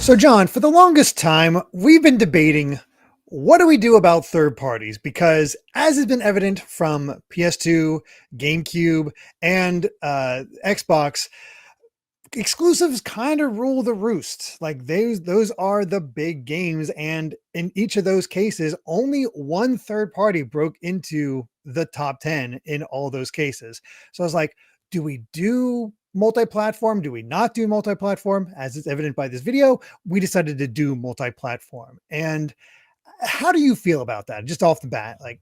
So, John, for the longest time, we've been debating what do we do about third parties? Because, as has been evident from PS2, GameCube, and Xbox, exclusives kind of rule the roost. Like those are the big games, and in each of those cases, only one third party broke into the top 10 in all those cases. So I was like, do we do multi-platform? Do we not do multi-platform? As is evident by this video, we decided to do multi-platform. And how do you feel about that? Just off the bat, like,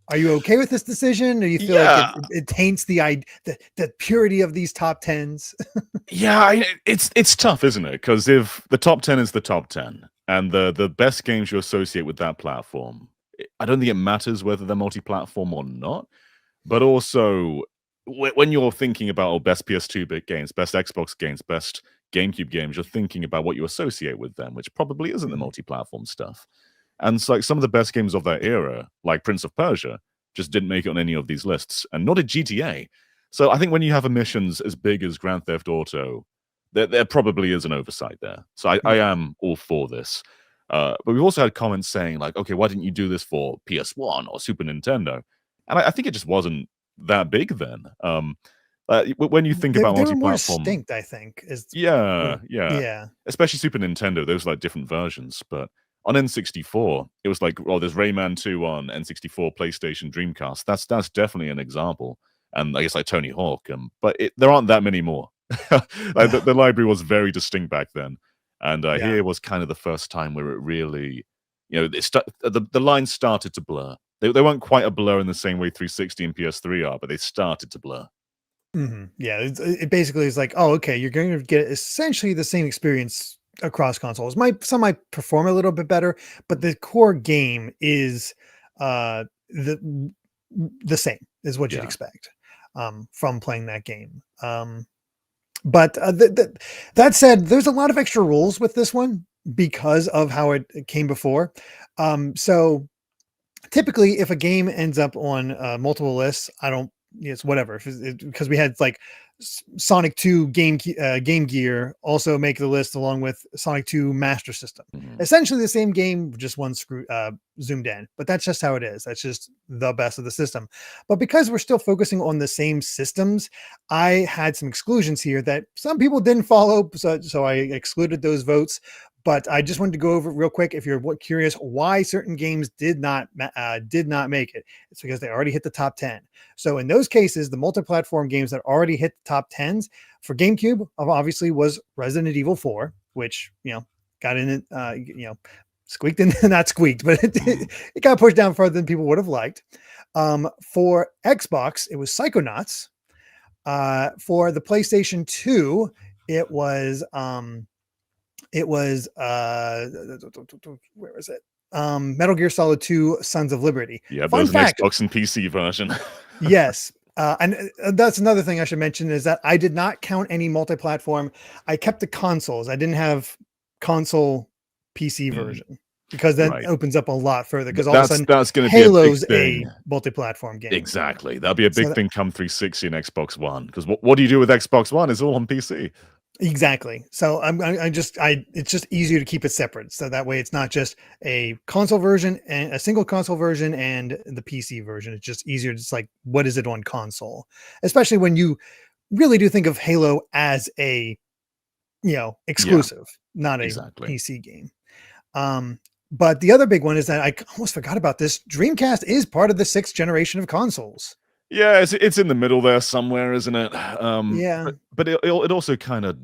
are you okay with this decision? Do you feel like Yeah, it taints the purity of these top tens? yeah, it's tough, isn't it? Because if the top 10 is the top 10, and the best games you associate with that platform, I don't think it matters whether they're multi-platform or not. But also, when you're thinking about best PS2 bit games, best Xbox games, best GameCube games, you're thinking about what you associate with them, which probably isn't the Mhm. multi-platform stuff. And it's like some of the best games of that era, like Prince of Persia, just didn't make it on any of these lists, and nor did GTA. So I think when you have emissions as big as Grand Theft Auto, there probably is an oversight there. So I Yeah. am all for this. But we've also had comments saying, like, okay, why didn't you do this for PS1 or Super Nintendo? And I think it just wasn't that big then. When you think about They were more multi-platform, distinct, I think. yeah, yeah, Yeah. especially Super Nintendo, those like different versions. But on N64, it was like, oh, there's Rayman 2 on N64, PlayStation, Dreamcast. That's definitely an example. And I guess like Tony Hawk. But there aren't that many more. Like the library was very distinct back then, and Yeah. here was kind of the first time where it really, the lines started to blur. They weren't quite a blur in the same way 360 and PS3 are, but they started to blur. Yeah. It basically is like, oh, okay, you're going to get essentially the same experience across consoles. Some might perform a little bit better, but the core game is the same is what you'd Yeah, expect from playing that game. But that said, there's a lot of extra rules with this one because of how it came before. So typically, if a game ends up on multiple lists, I don't. It's whatever because we had like Sonic 2 Game Gear also make the list along with Sonic 2 Master System. mhm, Essentially the same game, just one zoomed in. But that's just how it is. That's just the best of the system. But because we're still focusing on the same systems, I had some exclusions here that some people didn't follow. So I excluded those votes. But I just wanted to go over it real quick. If you're curious why certain games did not make it, it's because they already hit the top 10. So in those cases, the multi-platform games that already hit the top 10s for GameCube obviously was Resident Evil 4, which got in it, squeaked in, not squeaked, but mhm. it got pushed down further than people would have liked. For Xbox, it was Psychonauts. For the PlayStation 2, it was where was it? Metal Gear Solid 2 Sons of Liberty. Yeah, Fun there's an fact, Xbox and PC version. yes. And that's another thing I should mention is that I did not count any multi-platform. I kept the consoles. I didn't have console PC Mm, version because that right. opens up a lot further because all of a That's sudden that's going to be a big Halo's thing. a multi-platform game. Exactly. That'll be a So big thing come 360 and Xbox One. Because what do you do with Xbox One? It's all on PC. exactly. So it's just easier to keep it separate. So that way it's not just a console version and a single console version and the PC version. It's just easier. It's like, what is it on console? Especially when you really do think of Halo as a, Yeah, exclusive, not a exactly. PC game. But the other big one is that I almost forgot about this. Dreamcast is part of the sixth generation of consoles. Yeah, it's in the middle there somewhere, isn't it? Yeah. But it also kind of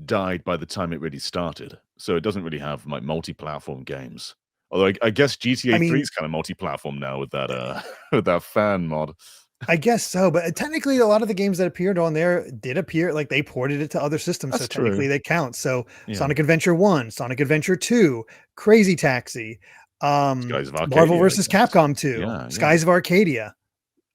died by the time it really started, so it doesn't really have like multi-platform games. Although I guess I GTA 3 mean, is kind of multi-platform now with that with that fan mod. I guess so, but technically, a lot of the games that appeared on there did appear like they ported it to other systems, so That's true. technically they count. So Yeah, Sonic Adventure 1, Sonic Adventure 2, Crazy Taxi, Skies of Marvel Arcadia, I vs. guess. Capcom 2, Yeah, yeah. Skies of Arcadia,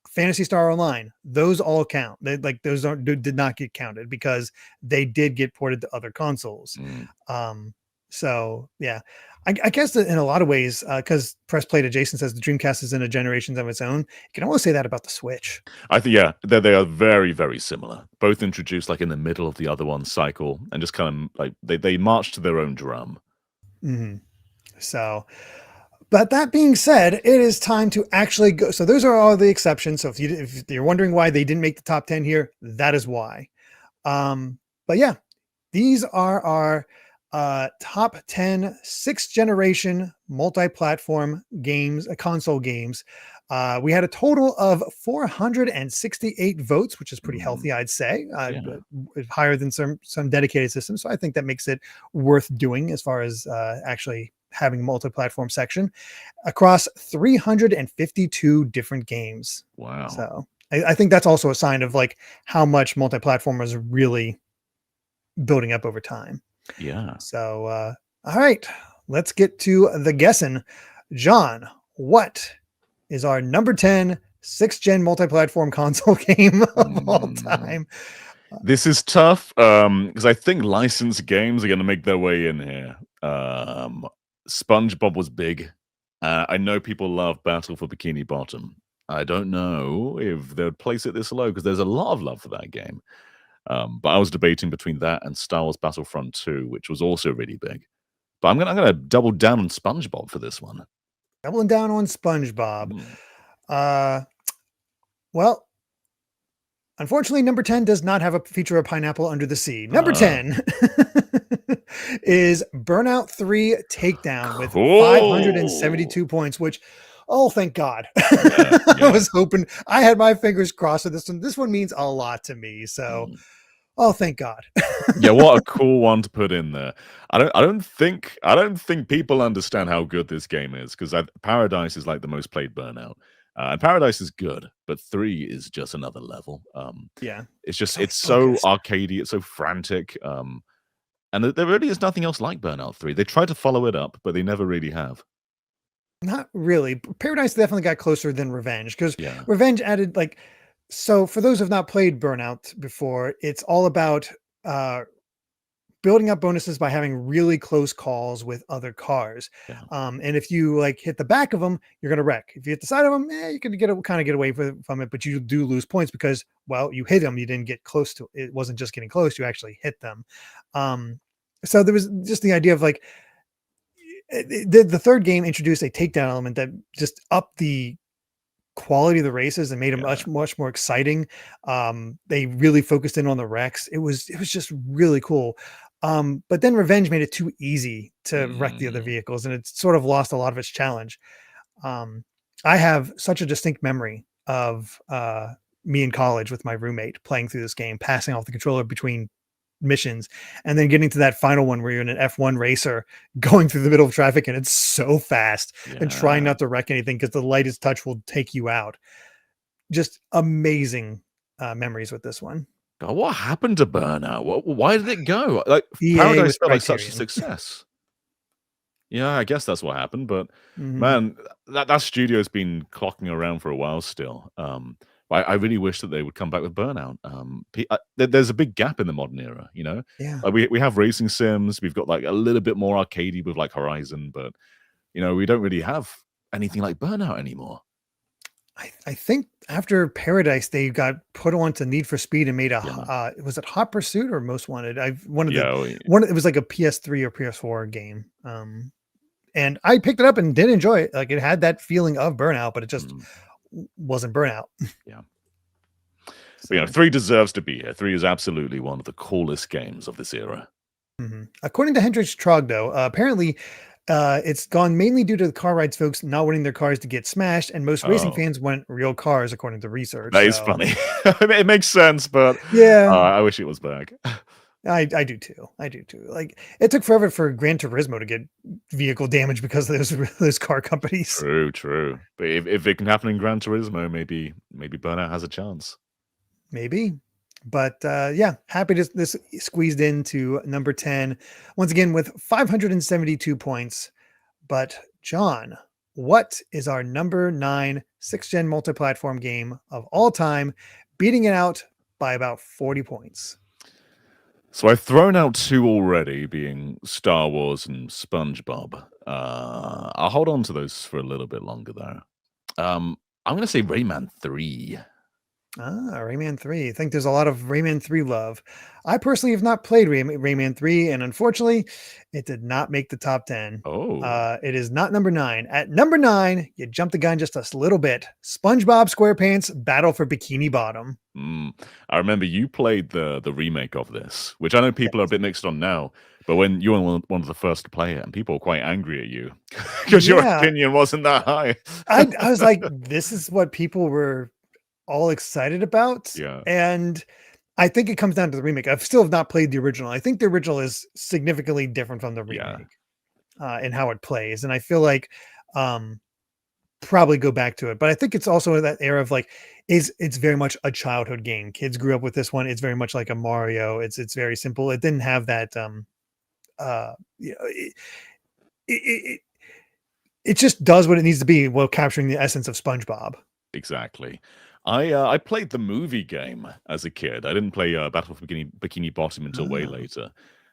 Fantasy Star Online. Those all count. Those did not get counted because they did get ported to other consoles. Mm. Um, So yeah, I guess that in a lot of ways, because Press Play to Jason says the Dreamcast is in a generation of its own. You can almost say that about the Switch. I think yeah, they are very very similar. Both introduced like in the middle of the other one's cycle, and just kind of like they march to their own drum. Mm-hmm. So, but that being said, it is time to actually go. So those are all the exceptions. So if you're wondering why they didn't make the top 10 here, that is why. But yeah, these are our top 10 sixth generation multi-platform games, console games. We had a total of 468 votes, which is pretty healthy, I'd say. Higher than some dedicated systems. So I think that makes it worth doing as far as actually having a multi-platform section across 352 different games. Wow. So I think that's also a sign of like how much multi-platform is really building up over time. Yeah. So, all right, let's get to the guessing. Jon, what is our number 10 sixth gen multi-platform console game of all time? This is tough because I think licensed games are going to make their way in here. Spongebob was big. I know people love Battle for Bikini Bottom. I don't know if they would place it this low because there's a lot of love for that game. But I was debating between that and Star Wars Battlefront 2, which was also really big. But I'm gonna double down on SpongeBob for this one. Doubling down on SpongeBob. Well, unfortunately, number 10 does not have a feature of pineapple under the sea. Number 10 is Burnout 3 Takedown with 572 points, which, oh, thank God. I was hoping, I had my fingers crossed for this one. This one means a lot to me. So, oh, thank God. Yeah, what a cool one to put in there. I don't think people understand how good this game is because Paradise is like the most played Burnout. And Paradise is good, but 3 is just another level. Yeah, it's just it's so arcadey, it's so frantic. And there really is nothing else like Burnout 3. They tried to follow it up, but they never really have. Not really. Paradise definitely got closer than Revenge because Revenge added like. So for those who have not played Burnout before, it's all about building up bonuses by having really close calls with other cars. And if you like hit the back of them, you're going to wreck. If you hit the side of them, you can kind of get away from it, but you do lose points because, well, you hit them. You didn't get close to it. It wasn't just getting close. You actually hit them. So there was just the idea of like the third game introduced a takedown element that just upped the quality of the races and made them much more exciting. They really focused in on the wrecks. It was just really cool. But then Revenge made it too easy to wreck the other vehicles, and it sort of lost a lot of its challenge. I have such a distinct memory of me in college with my roommate playing through this game, passing off the controller between missions, and then getting to that final one where you're in an F1 racer going through the middle of traffic and it's so fast and trying not to wreck anything because the lightest touch will take you out. Just amazing memories with this one. God, what happened to Burnout? Why did it go? Like Paradise felt like such a success. Yeah, I guess that's what happened. But man, that studio's been clocking around for a while still. I really wish that they would come back with Burnout. There's a big gap in the modern era, you know? Yeah. Like we have racing sims, we've got like a little bit more arcadey with like Horizon, but you know, we don't really have anything like Burnout anymore. I think after Paradise, they got put on to Need for Speed and made a was it Hot Pursuit or Most Wanted? It was like a PS3 or PS4 game. And I picked it up and did enjoy it. Like it had that feeling of Burnout, but it just wasn't Burnout. Yeah. But, you know, 3 deserves to be here. 3 is absolutely one of the coolest games of this era. According to Hendrix Trog, though, apparently it's gone mainly due to the car rides folks not wanting their cars to get smashed, and most racing fans want real cars, according to research. That is funny. It makes sense, but I wish it was back. I do too. Like it took forever for Gran Turismo to get vehicle damage because of those car companies. True. But if it can happen in Gran Turismo, maybe Burnout has a chance. Maybe. But happy this squeezed into number 10 once again with 572 points. But Jon, what is our number 9 6th-gen multi-platform game of all time, beating it out by about 40 points? So I've thrown out two already, being Star Wars and SpongeBob. I'll hold on to those for a little bit longer, though. I'm going to say Rayman 3. Rayman 3. I think there's a lot of Rayman 3 love. I personally have not played Rayman 3, and unfortunately, it did not make the top 10. Oh. It is not number 9. At number 9, you jumped the gun just a little bit. SpongeBob SquarePants Battle for Bikini Bottom. I remember you played the remake of this, which I know people are a bit mixed on now, but when you were one of the first to play it, and people were quite angry at you because your opinion wasn't that high. I was like, this is what people were all excited about. Yeah. And I think it comes down to the remake. I still have not played the original. I think the original is significantly different from the remake in how it plays. And I feel like probably go back to it. But I think it's also in that era of like, it's very much a childhood game. Kids grew up with this one. It's very much like a Mario. It's very simple. It didn't have that it just does what it needs to be while capturing the essence of SpongeBob. Exactly. I played the movie game as a kid. I didn't play Battle for Bikini Bottom until way later.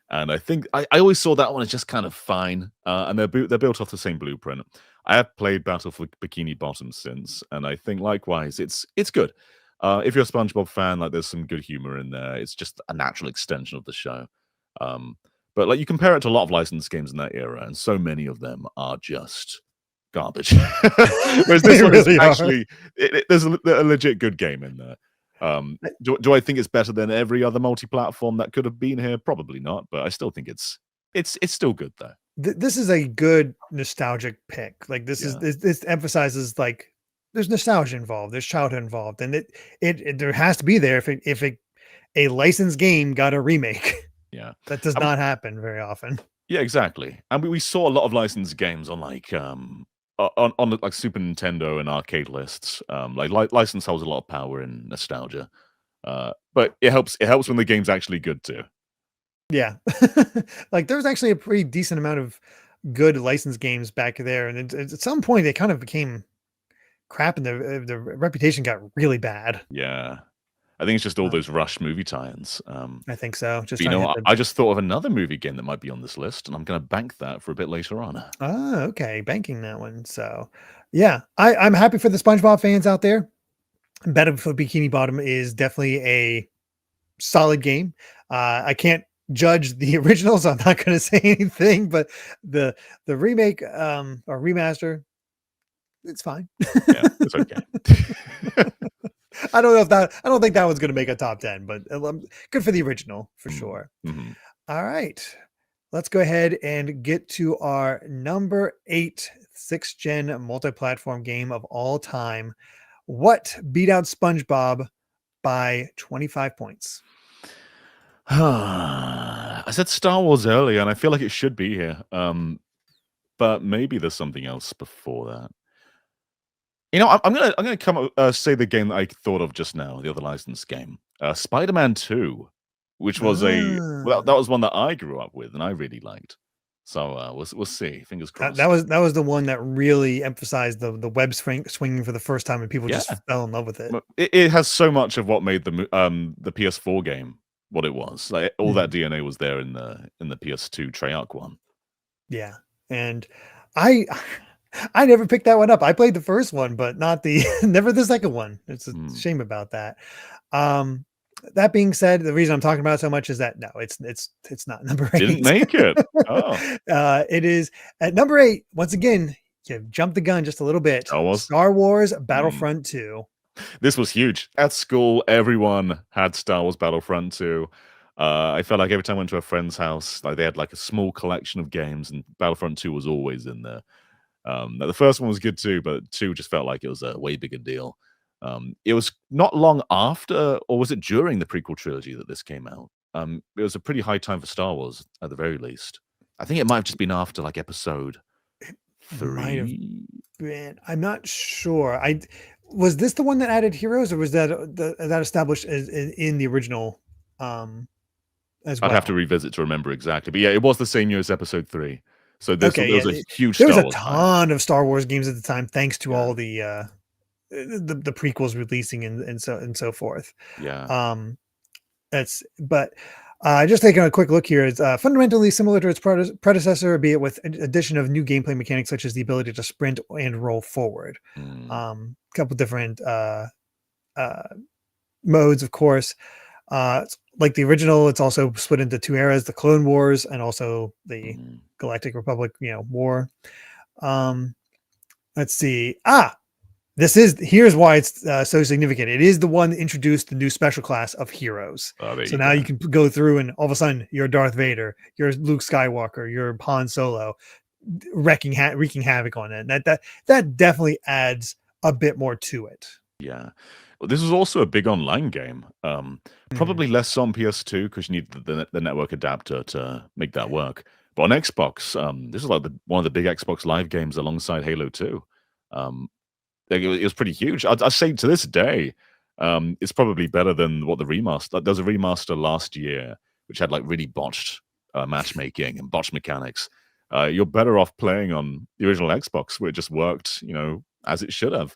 And I think I always saw that one as just kind of fine. And they're built off the same blueprint. I have played Battle for Bikini Bottom since, and I think likewise, it's good. If you're a SpongeBob fan, like there's some good humor in there. It's just a natural extension of the show. But like you compare it to a lot of licensed games in that era, and so many of them are just garbage. Whereas this one really is actually there's a legit good game in there. Do I think it's better than every other multi-platform that could have been here? Probably not, but I still think it's still good though. This is a good nostalgic pick. Like this emphasizes like there's nostalgia involved, there's childhood involved, and it there has to be there if a licensed game got a remake. Yeah, that does not happen very often. Yeah, exactly. And we saw a lot of licensed games on like on like Super Nintendo and arcade lists. Like license holds a lot of power in nostalgia. But it helps when the game's actually good too. Yeah. Like there was actually a pretty decent amount of good licensed games back there, and at some point they kind of became crap, and the reputation got really bad. Yeah. I think it's just all those Rush movie tie-ins. I think so. Just I just thought of another movie game that might be on this list, and I'm going to bank that for a bit later on. Oh, okay, banking that one. So, yeah, I'm happy for the SpongeBob fans out there. Battle for Bikini Bottom is definitely a solid game. I can't judge the original, so I'm not going to say anything. But the remake or remaster, it's fine. Yeah, it's okay. I don't think that one's going to make a top 10, but good for the original for sure. Mm-hmm. All right, let's go ahead and get to our number 8 6th-gen multi-platform game of all time. What beat out SpongeBob by 25 points? I said Star Wars earlier, and I feel like it should be here. But maybe there's something else before that. You know, I'm gonna come say the game that I thought of just now, the other licensed game, Spider-Man 2, which was that was one that I grew up with and I really liked. So we'll see. Fingers crossed. That was the one that really emphasized the web swinging for the first time, and people just fell in love with it. It has so much of what made the PS4 game what it was. Like all that DNA was there in the PS2 Treyarch one. Yeah, and I never picked that one up. I played the first one, but not never the second one. It's a shame about that. That being said, the reason I'm talking about it so much is that no, it's not number 8. Didn't make it. Oh, it is at number 8. Once again, you jumped the gun just a little bit. Star Wars Battlefront 2. This was huge. At school, everyone had Star Wars Battlefront 2. I felt like every time I went to a friend's house, like they had like a small collection of games, and Battlefront 2 was always in there. The first one was good too, but 2 just felt like it was a way bigger deal. It was not long after, or was it during the prequel trilogy that this came out? It was a pretty high time for Star Wars, at the very least. I think it might have just been after like episode 3. I'm not sure. Was this the one that added heroes, or was that established in the original? As well? I'd have to revisit to remember exactly, but yeah, it was the same year as episode 3. So there was a huge. There was a ton of Star Wars games at the time, thanks to all the prequels releasing and so forth. Yeah. But Just taking a quick look here, it's fundamentally similar to its predecessor, be it with addition of new gameplay mechanics such as the ability to sprint and roll forward. A couple different modes, of course. Like the original, it's also split into two eras: the Clone Wars and also the Galactic Republic, war. Let's see. Here's why it's so significant. It is the one that introduced the new special class of heroes. So now you can go through and all of a sudden you're Darth Vader, you're Luke Skywalker, you're Han Solo, wreaking havoc on it. And that definitely adds a bit more to it. Yeah. Well, this was also a big online game. Probably less so on PS2 because you need the network adapter to make that work. But on Xbox, this is like one of the big Xbox Live games alongside Halo 2. It was pretty huge. I'd say to this day, it's probably better than what the remaster. There was a remaster last year which had like really botched matchmaking and botched mechanics. You're better off playing on the original Xbox where it just worked, as it should have.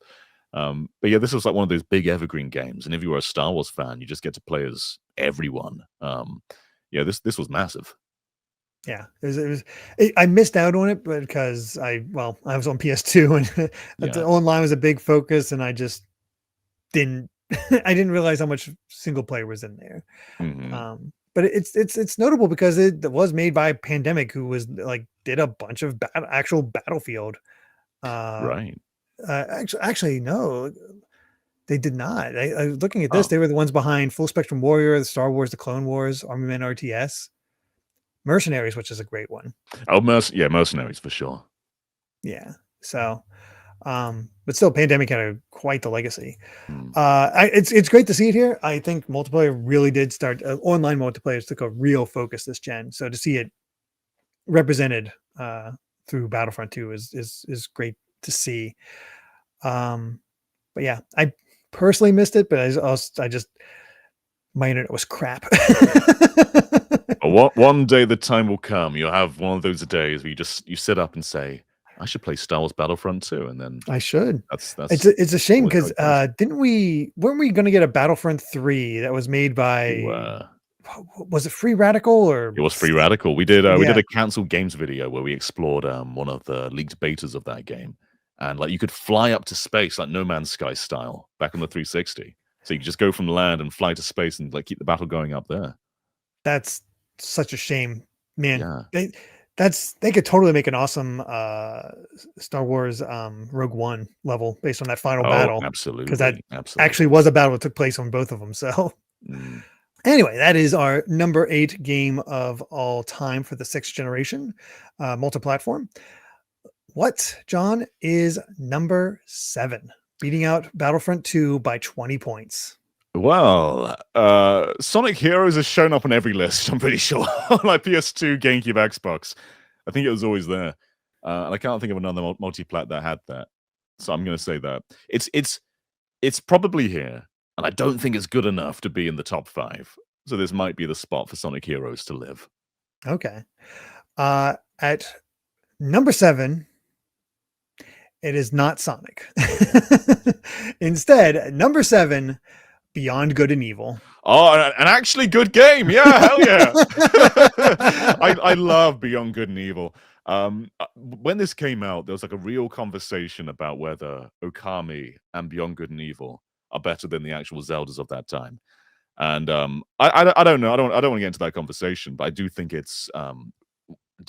But yeah, this was like one of those big evergreen games, and if you were a Star Wars fan, you just get to play as everyone. This was massive. Yeah, I missed out on it because I was on PS2 and the online was a big focus, and I just didn't I didn't realize how much single player was in there. But it's notable because it was made by Pandemic, who was like did a bunch of actual Battlefield. Right. Actually, no, they did not. I was looking at this. They were the ones behind Full Spectrum Warrior, the Star Wars, the Clone Wars, Army Men RTS. Mercenaries, which is a great one. Mercenaries for sure. Yeah. So, but still, Pandemic had quite the legacy. It's great to see it here. I think multiplayer really did start. Online multiplayer took a real focus this gen. So to see it represented through Battlefront 2 is great to see. But yeah, I personally missed it, but I just my internet was crap. One day the time will come. You'll have one of those days where you sit up and say, "I should play Star Wars Battlefront 2," and then I should. That's it's a shame because weren't we going to get a Battlefront 3 that was made by? Was it Free Radical or? It was Free Radical. We did a cancelled games video where we explored one of the leaked betas of that game, and like you could fly up to space like No Man's Sky style back on the 360. So you could just go from land and fly to space and like keep the battle going up there. That's such a shame, man. Yeah. They could totally make an awesome Star Wars Rogue One level based on that final battle. Absolutely. Because that actually was a battle that took place on both of them. So anyway, that is our number 8 game of all time for the 6th generation multi-platform. What, John, is number 7? Beating out Battlefront 2 by 20 points. Well, Sonic Heroes has shown up on every list, I'm pretty sure. Like PS2, GameCube, Xbox. I think it was always there. And I can't think of another multi-plat that had that. So I'm going to say that. It's probably here. And I don't think it's good enough to be in the top 5. So this might be the spot for Sonic Heroes to live. Okay. At number 7... it is not Sonic. Instead, number 7, Beyond Good and Evil. Oh, an actually good game. Yeah, hell yeah. I love Beyond Good and Evil. When this came out, there was like a real conversation about whether Okami and Beyond Good and Evil are better than the actual Zeldas of that time. And I don't know. I don't want to get into that conversation, but I do think it's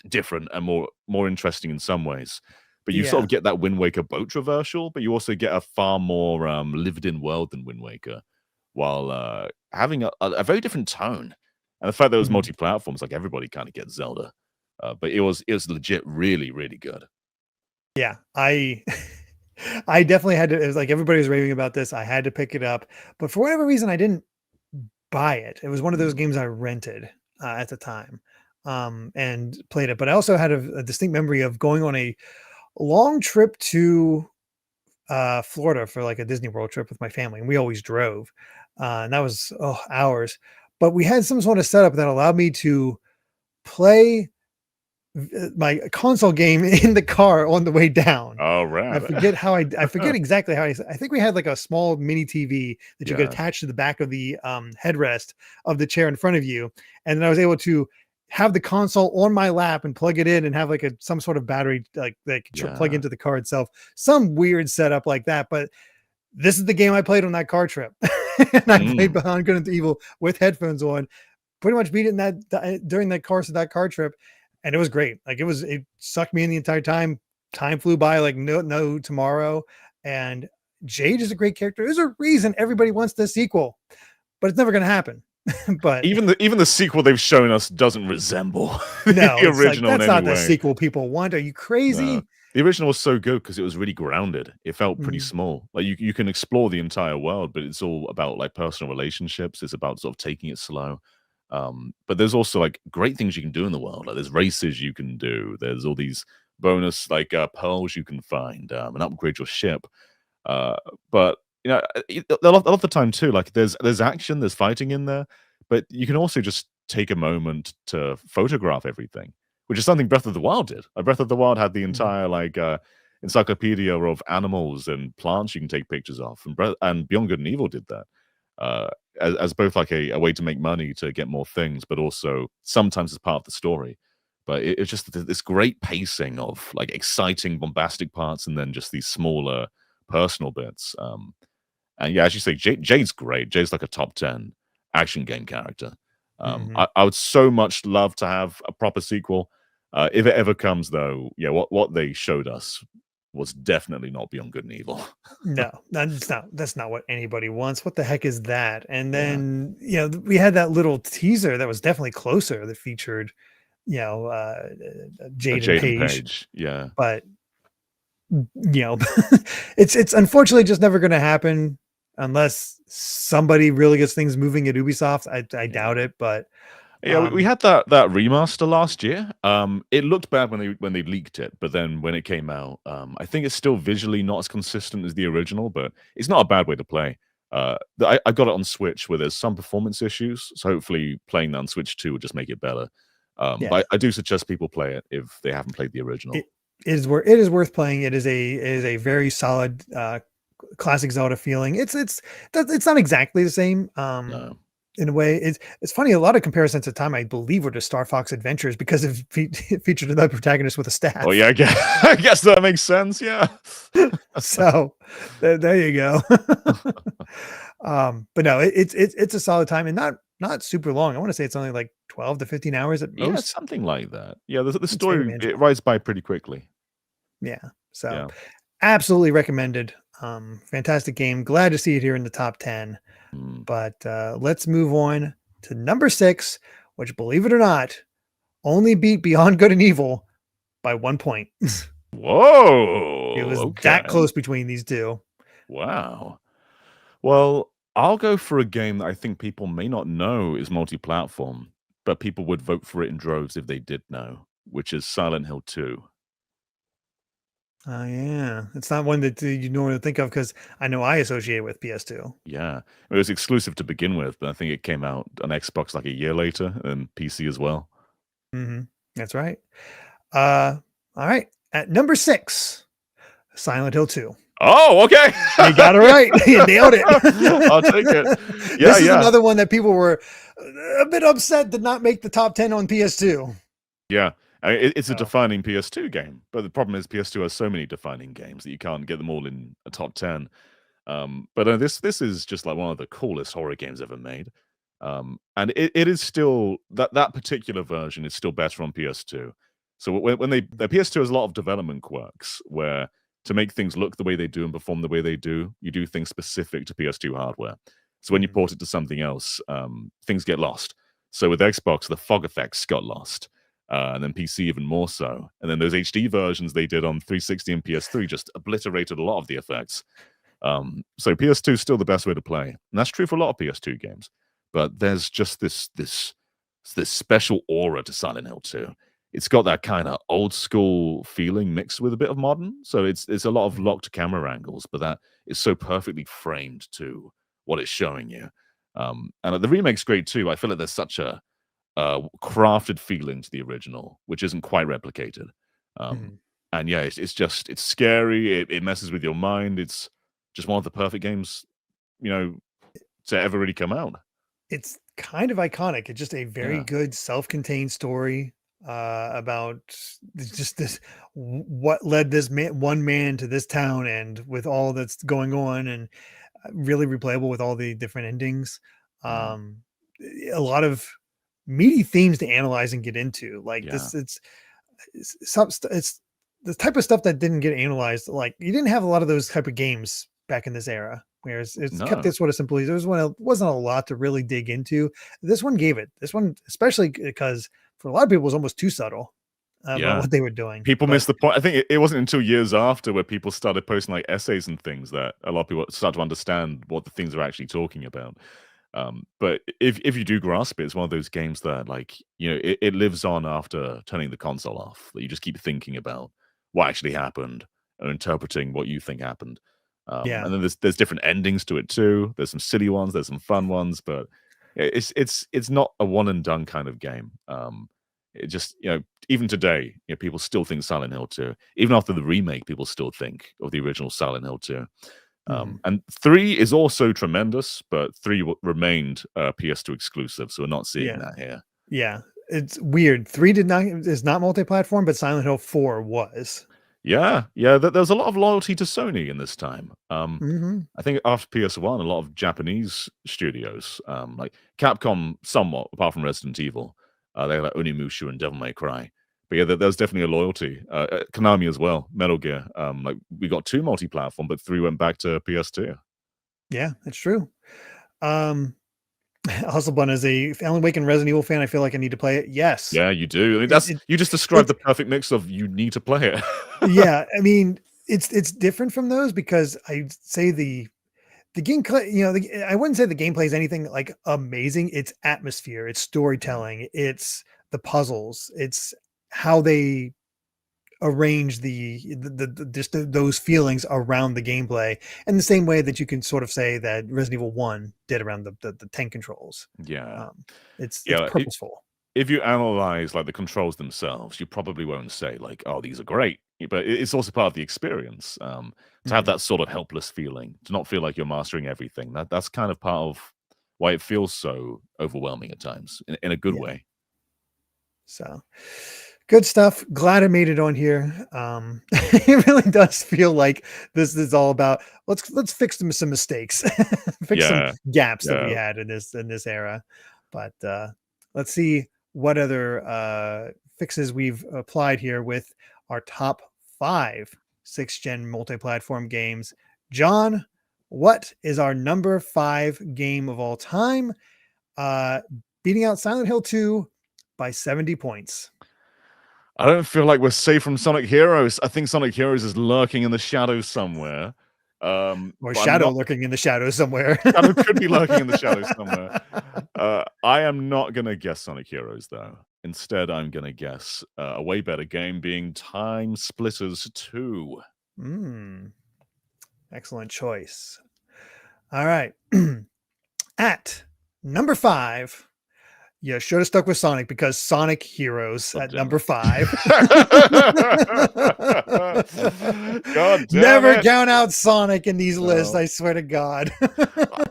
different and more interesting in some ways. But you sort of get that Wind Waker boat traversal, but you also get a far more lived-in world than Wind Waker, while having a very different tone. And the fact that it was multi-platforms, like everybody kind of gets Zelda, but it was legit really, really good. Yeah, I definitely had to. It was like everybody was raving about this. I had to pick it up, but for whatever reason, I didn't buy it. It was one of those games I rented at the time and played it. But I also had a distinct memory of going on a long trip to Florida for like a Disney World trip with my family, and we always drove, and that was hours. But we had some sort of setup that allowed me to play my console game in the car on the way down. Oh, right. I forget exactly how I think we had like a small mini TV that you could Yeah. attach to the back of the headrest of the chair in front of you. And then I was able to have the console on my lap and plug it in and have like some sort of battery like that could plug into the car itself. Some weird setup like that. But this is the game I played on that car trip. And I played Beyond Good and Evil with headphones on, pretty much beat it in that during that course of that car trip. And it was great. Like it sucked me in the entire time. Time flew by like no tomorrow. And Jade is a great character. There's a reason everybody wants this sequel, but it's never going to happen. But even the sequel they've shown us doesn't resemble no, the original. Like, that's not the sequel people want. Are you crazy? No. The original was so good because it was really grounded. It felt pretty small. Like you can explore the entire world, but it's all about like personal relationships. It's about sort of taking it slow. But there's also like great things you can do in the world. Like there's races you can do. There's all these bonus like pearls you can find and upgrade your ship. But you know, a lot of the time too, like there's action, there's fighting in there, but you can also just take a moment to photograph everything, which is something Breath of the Wild did. Breath of the Wild had the entire like encyclopedia of animals and plants you can take pictures of, and Beyond Good and Evil did that. As both like a way to make money to get more things, but also sometimes as part of the story. But it's just this great pacing of like exciting, bombastic parts, and then just these smaller personal bits. And yeah, as you say, Jade's great. Jade's like a top 10 action game character. I would so much love to have a proper sequel. If it ever comes, though, yeah, what they showed us was definitely not Beyond Good and Evil. No, that's not what anybody wants. What the heck is that? And then, you know, we had that little teaser that was definitely closer that featured, you know, Jade and Paige. Yeah. But, you know, it's unfortunately just never going to happen unless somebody really gets things moving at Ubisoft. I doubt it, but yeah, we had that remaster last year. It looked bad when they leaked it, but then when it came out, I think it's still visually not as consistent as the original, but it's not a bad way to play. I got it on Switch where there's some performance issues, so hopefully playing that on Switch 2 would just make it better. But I do suggest people play it if they haven't played the original. It is worth playing. It is a very solid classic Zelda feeling. It's not exactly the same. No. In a way, it's funny. A lot of comparisons at the time, I believe, were to Star Fox Adventures because it featured another protagonist with a staff. Oh yeah, I guess that makes sense. Yeah. So there you go. But no, it's a solid time and not super long. I want to say it's only like 12 to 15 hours at most. Yeah, something like that. Yeah, the story it rides by pretty quickly. Yeah. So absolutely recommended. Fantastic game. Glad to see it here in the top 10. But let's move on to number 6, which, believe it or not, only beat Beyond Good and Evil by 1 point. Whoa! It was that close between these two. Wow. Well, I'll go for a game that I think people may not know is multi-platform, but people would vote for it in droves if they did know, which is Silent Hill 2. Oh, yeah. It's not one that you normally think of because I know I associate with PS2. Yeah. It was exclusive to begin with, but I think it came out on Xbox like a year later and PC as well. That's right. All right. At number 6, Silent Hill 2. Oh, okay. You got it right. You nailed it. I'll take it. Yeah, this is another one that people were a bit upset did not make the top 10 on PS2. Yeah. It's a defining PS2 game, but the problem is PS2 has so many defining games that you can't get them all in a top 10. But this is just like one of the coolest horror games ever made. And it is still that particular version is still better on PS2. So when the PS2 has a lot of development quirks where to make things look the way they do and perform the way they do, you do things specific to PS2 hardware. So when you port it to something else, things get lost. So with Xbox, the fog effects got lost. And then PC even more so. And then those HD versions they did on 360 and PS3 just obliterated a lot of the effects. So PS2 is still the best way to play. And that's true for a lot of PS2 games. But there's just this special aura to Silent Hill 2. It's got that kind of old school feeling mixed with a bit of modern. So it's a lot of locked camera angles, but that is so perfectly framed to what it's showing you. And the remake's great too. I feel like there's such a crafted feeling to the original, which isn't quite replicated. Mhm. And yeah, it's scary. It messes with your mind. It's just one of the perfect games, you know, to ever really come out. It's kind of iconic. It's just a very Yeah, good self-contained story about just this what led this one man to this town, and with all that's going on, and really replayable with all the different endings. mm, Um, a lot of meaty themes to analyze and get into. Like yeah, this, it's the type of stuff that didn't get analyzed. Like you didn't have a lot of those type of games back in this era. Whereas it's kept no, it sort of simply. There wasn't a lot to really dig into. This one gave it. This one, especially because for a lot of people, it was almost too subtle about yeah. what they were doing. People But miss the point. I think it wasn't until years after where people started posting like essays and things that a lot of people start to understand what the things are actually talking about. But if you do grasp it, it's one of those games that like it lives on after turning the console off. That you just keep thinking about what actually happened and interpreting what you think happened. yeah, And then there's different endings to it too. There's some silly ones, there's some fun ones, but it's not a one and done kind of game. It just even today, people still think Silent Hill 2. Even after the remake, people still think of the original Silent Hill 2. mhm, And 3 is also tremendous, but 3 remained PS2 exclusive, so we're not seeing yeah. that here. Yeah, it's weird. 3 did not is not multi-platform, but Silent Hill 4 was. Yeah, yeah, there's a lot of loyalty to Sony in this time. Mhm. I think after PS1, a lot of Japanese studios, like Capcom, somewhat apart from Resident Evil, they had like Onimusha and Devil May Cry. But yeah, there's definitely a loyalty. Konami as well, Metal Gear. Like we got 2 multi-platform, but 3 went back to PS2. Yeah, it's true. Um, Hustlebun, as a Alan Wake and Resident Evil fan, I feel like I need to play it. Yes. Yeah, you do. I mean, It that's it you just described it's the perfect mix of you need to play it. yeah, I mean, it's different from those because I'd say the gameplay, I wouldn't say the gameplay is anything like amazing. It's atmosphere, it's Mm, storytelling, it's the puzzles, it's how they arrange those feelings around the gameplay in the same way that you can sort of say that Resident Evil 1 did around the tank controls. yeah. Um, it's Yeah, purposeful. if you analyze like the controls themselves, you probably won't say like, "Oh, these are great," but it's also part of the experience. To have Mhm. that sort of helpless feeling, to not feel like you're mastering everything. That's kind of part of why it feels so overwhelming at times, in a good Yeah. way. So good stuff. Glad I made it on here. It really does feel like this is all about let's fix some mistakes, fix some Yeah, gaps that we yeah. had in this era. But let's see what other fixes we've applied here with our top 5 6th gen multi-platform games. John, what is our number 5 game of all time? Uh, Beating out Silent Hill 2 by 70 points. I don't feel like we're safe from Sonic Heroes. I think Sonic Heroes is lurking in the shadows somewhere. Or But I'm shadow not. lurking in the shadows somewhere. Shadow could be lurking in the shadows somewhere. I am not gonna guess Sonic Heroes though. Instead, I'm gonna guess a way better game being Time Splitters 2. Mm, excellent choice. All right. At number 5, you should have stuck with Sonic because Sonic Heroes God at damn number it. 5. God damn Never it. count out Sonic in these lists, No. I swear to God.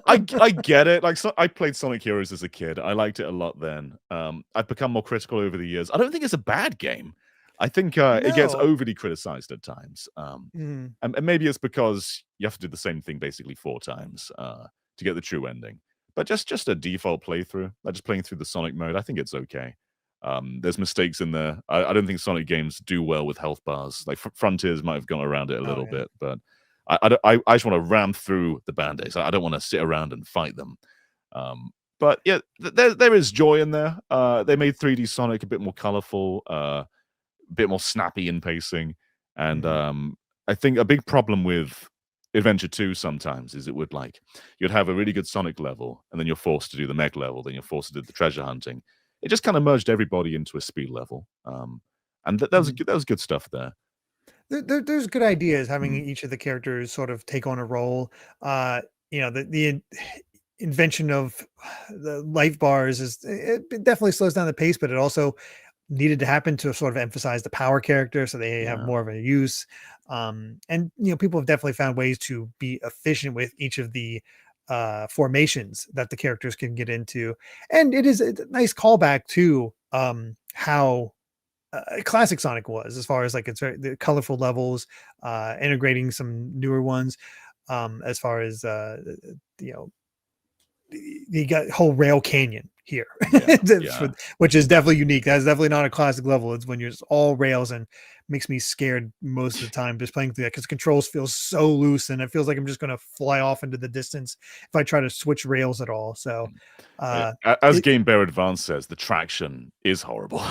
I get it. Like I played Sonic Heroes as a kid. I liked it a lot then. I've become more critical over the years. I don't think it's a bad game. I think it gets No. overly criticized at times. Mm, And maybe it's because you have to do the same thing basically 4 times to get the true ending. But just a default playthrough, like just playing through the Sonic mode, I think it's okay. There's mistakes in there. I don't think Sonic games do well with health bars. Like Frontiers might have gone around it a oh, little yeah. bit, but I just want to ram through the band-aids. I don't want to sit around and fight them. But yeah, there is joy in there. They made 3D Sonic a bit more colorful, a bit more snappy in pacing, and Mhm. I think a big problem with Adventure 2 sometimes is it would like you'd have a really good Sonic level, and then you're forced to do the mech level, then you're forced to do the treasure hunting. It just kind of merged everybody into a speed level, and Mhm. that was good stuff there. There's good ideas having Mm, each of the characters sort of take on a role. Uh, you know, the invention of the life bars it definitely slows down the pace, but it also needed to happen to sort of emphasize the power character so they have Yeah. more of a use. And people have definitely found ways to be efficient with each of the formations that the characters can get into. And it is a nice callback to how classic Sonic was, as far as like it's very the colorful levels, integrating some newer ones, as far as you know you got whole rail canyon here. Yeah. Which is definitely unique. That's definitely not a classic level. It's when you're just all rails, and makes me scared most of the time just playing through that, because controls feel so loose and it feels like I'm just going to fly off into the distance if I try to switch rails at all. So As it, Game Bear Advance says, the traction is horrible.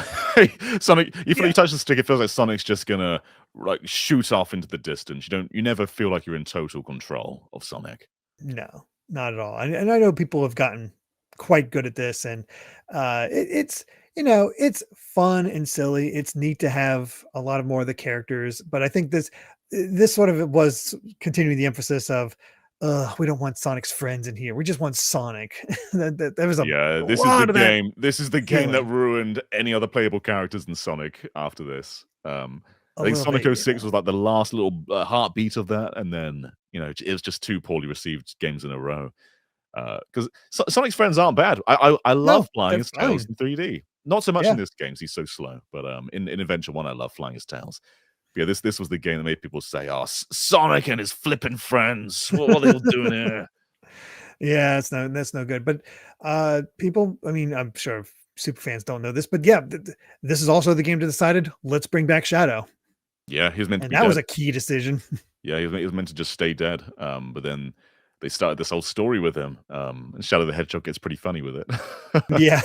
Sonic, you yeah, touch the stick, it feels like Sonic's just gonna like shoot off into the distance. You never feel like you're in total control of Sonic. no, not at all. And I know people have gotten quite good at this, and it's it's fun and silly. It's neat to have a lot of more of the characters, but I think this sort of was continuing the emphasis of, we don't want Sonic's friends in here. We just want Sonic. There was a Yeah, this is the lot of that game. This is the game that feeling. ruined any other playable characters than Sonic after this. A I think little Sonic bit, 06 yeah. was like the last little heartbeat of that, and then it was just two poorly received games in a row. Because Sonic's friends aren't bad. I love No, flying they're as Tails fine. in 3D. Not so much in Yeah. this game, 'cause he's so slow. But in Adventure 1, I love flying as Tails. But yeah, this was the game that made people say, "Oh, Sonic and his flipping friends. What are they all doing here?" Yeah, that's no good. But people, I mean, I'm sure super fans don't know this, but yeah, this is also the game that decided, let's bring back Shadow. Yeah, he was meant to And be that was dead. a key decision. Yeah, he was meant to just stay dead. But then they started this whole story with him. And Shadow the Hedgehog gets pretty funny with it. Yeah.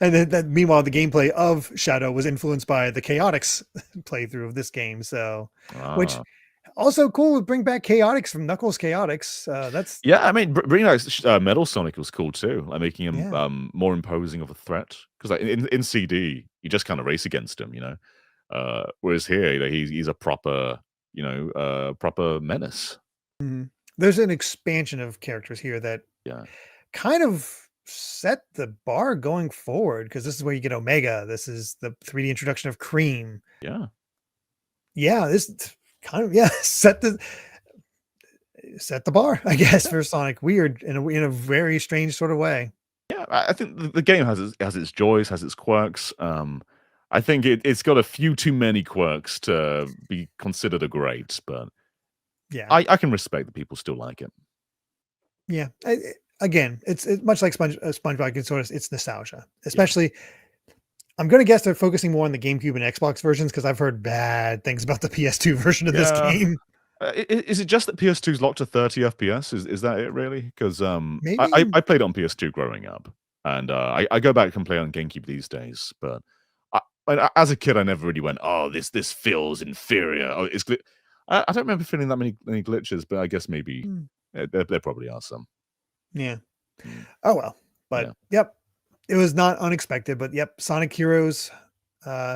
And then meanwhile, the gameplay of Shadow was influenced by the Chaotix playthrough of this game. So, which Ah. also cool, bring back Chaotix from Knuckles Chaotix. That's, Yeah, I mean, bringing out Metal Sonic was cool too, like making him yeah. more imposing of a threat. Because like in CD, you just kind of race against him, whereas here, he's a proper, proper menace. Mhm. There's an expansion of characters here that Yeah, kind of set the bar going forward, because this is where you get Omega. This is the 3D introduction of Cream. yeah, Yeah, this kind of set the bar, I guess, yeah, for Sonic. Weird in a very strange sort of way. yeah. I think the game has its joys, has its quirks. I think it's got a few too many quirks to be considered a great, but Yeah, I can respect that people still like it. yeah. Again, it's much like SpongeBob. Can sort of, it's nostalgia, Yeah. especially. I'm gonna guess they're focusing more on the GameCube and Xbox versions, because I've heard bad things about the PS2 version of this Yeah. game. Is it just that PS2 is locked to 30 FPS? Is that it really? Because Maybe. I played it on PS2 growing up, and I go back and play on GameCube these days. But as a kid, I never really went, "Oh, this feels inferior." Oh, I don't remember feeling that many glitches, but I guess maybe Hmm, there probably are some. yeah. Mm, Oh well. yeah, But yep, it was not unexpected. But yep, Sonic Heroes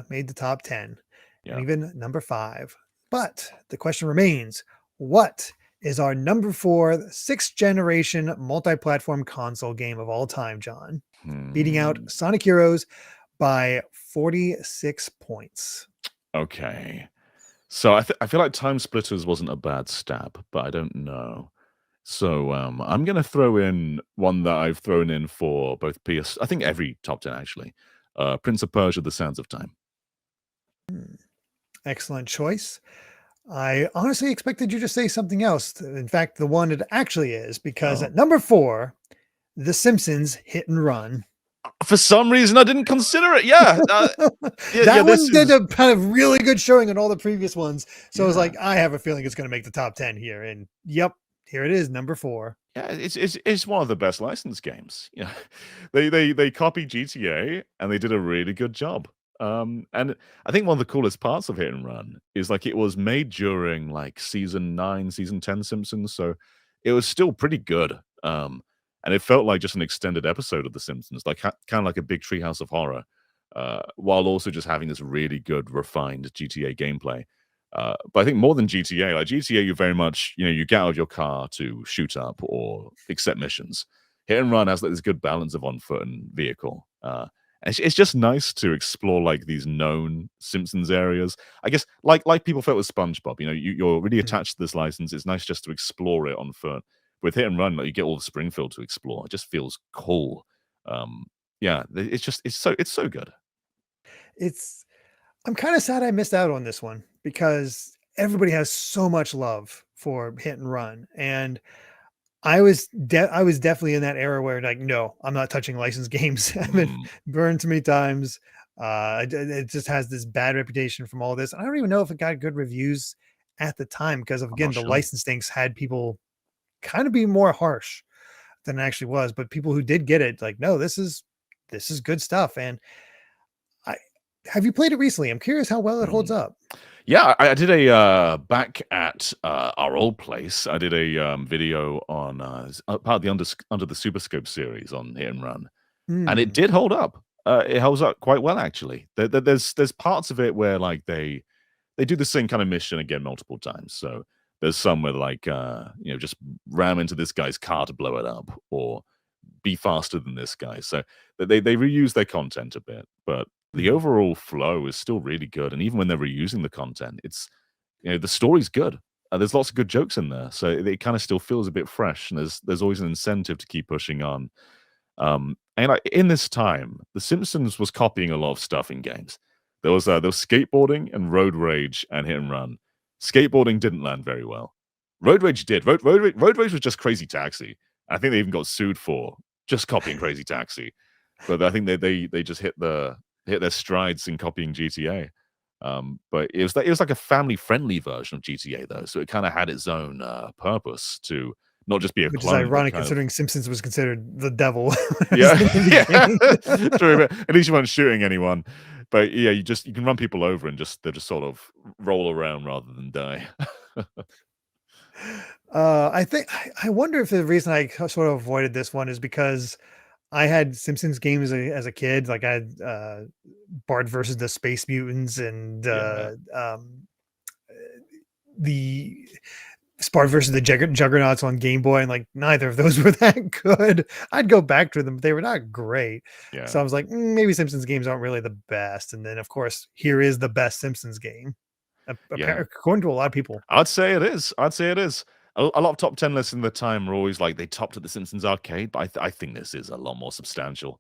made the top 10, and yeah. even number 5. But the question remains: what is our number 4 sixth generation multi-platform console game of all time, John? Beating out Hmm. Sonic Heroes by 46 points. Okay. So I feel like Time Splitters wasn't a bad stab, but I don't know. So I'm gonna throw in one that I've thrown in for both PS. I think every top 10 actually. Prince of Persia: The Sands of Time. Hmm, excellent choice. I honestly expected you to say something else. In fact, the one it actually is, because Oh, at number 4, The Simpsons Hit and Run. for some reason I didn't consider it. Yeah, yeah. That This one did is a kind of really good showing on all the previous ones. So I was yeah, like, I have a feeling it's going to make the top 10 here. And yep, here it is, number 4. yeah. It's one of the best licensed games. Yeah, they copied GTA and they did a really good job. And I think one of the coolest parts of Hit and Run is like it was made during like season 9, season 10 Simpsons, so it was still pretty good. And it felt like just an extended episode of The Simpsons, like kind of like a big Treehouse of Horror, while also just having this really good, refined GTA gameplay. But I think more than GTA, like GTA, you very much, you get out of your car to shoot up or accept missions. Hit and Run has like this good balance of on foot and vehicle. And it's just nice to explore like these known Simpsons areas. I guess like people felt with SpongeBob, you're really attached to this license. It's nice just to explore it on foot. With Hit and Run, like you get all of Springfield to explore. It just feels cool. Yeah, it's so good. I'm kind of sad I missed out on this one because everybody has so much love for Hit and Run, and I was definitely in that era where like, no, I'm not touching licensed games. I've been burned too many times. It just has this bad reputation from all this. I don't even know if it got good reviews at the time because of, again, the license things had people kind of be more harsh than it actually was. But people who did get it, like, no, this is good stuff. And have you played it recently? I'm curious how well it holds up. Yeah, I did a back at our old place. I did a video on part of the Under the Superscope series on Hit and Run, and it did hold up. It holds up quite well, actually. There's parts of it where like they do the same kind of mission again multiple times. So there's some where like just ram into this guy's car to blow it up, or be faster than this guy. So they reuse their content a bit, but the overall flow is still really good. And even when they're reusing the content, it's, the story's good. There's lots of good jokes in there. So it kind of still feels a bit fresh. And there's always an incentive to keep pushing on. And in this time, The Simpsons was copying a lot of stuff in games. There was skateboarding and road rage and Hit and Run. Skateboarding didn't land very well. Road rage did. Road rage was just Crazy Taxi. I think they even got sued for just copying Crazy Taxi. But I think they just hit their strides in copying GTA. But it was like a family-friendly version of GTA, though. So it kind of had its own purpose to not just be a Which clone. Is ironic considering Simpsons was considered the devil. Yeah. True, but at least you weren't shooting anyone. But yeah, you can run people over and they just sort of roll around rather than die. I wonder if the reason I sort of avoided this one is because I had Simpsons games as a kid. Like I had Bart versus the Space Mutants and the Spart versus the Juggernauts on Game Boy, and like neither of those were that good. I'd go back to them, but they were not great. Yeah. So I was like, maybe Simpsons games aren't really the best. And then of course, here is the best Simpsons game, according to a lot of people. I'd say it is. A lot of top 10 lists in the time were always like they topped at the Simpsons arcade, but I think this is a lot more substantial.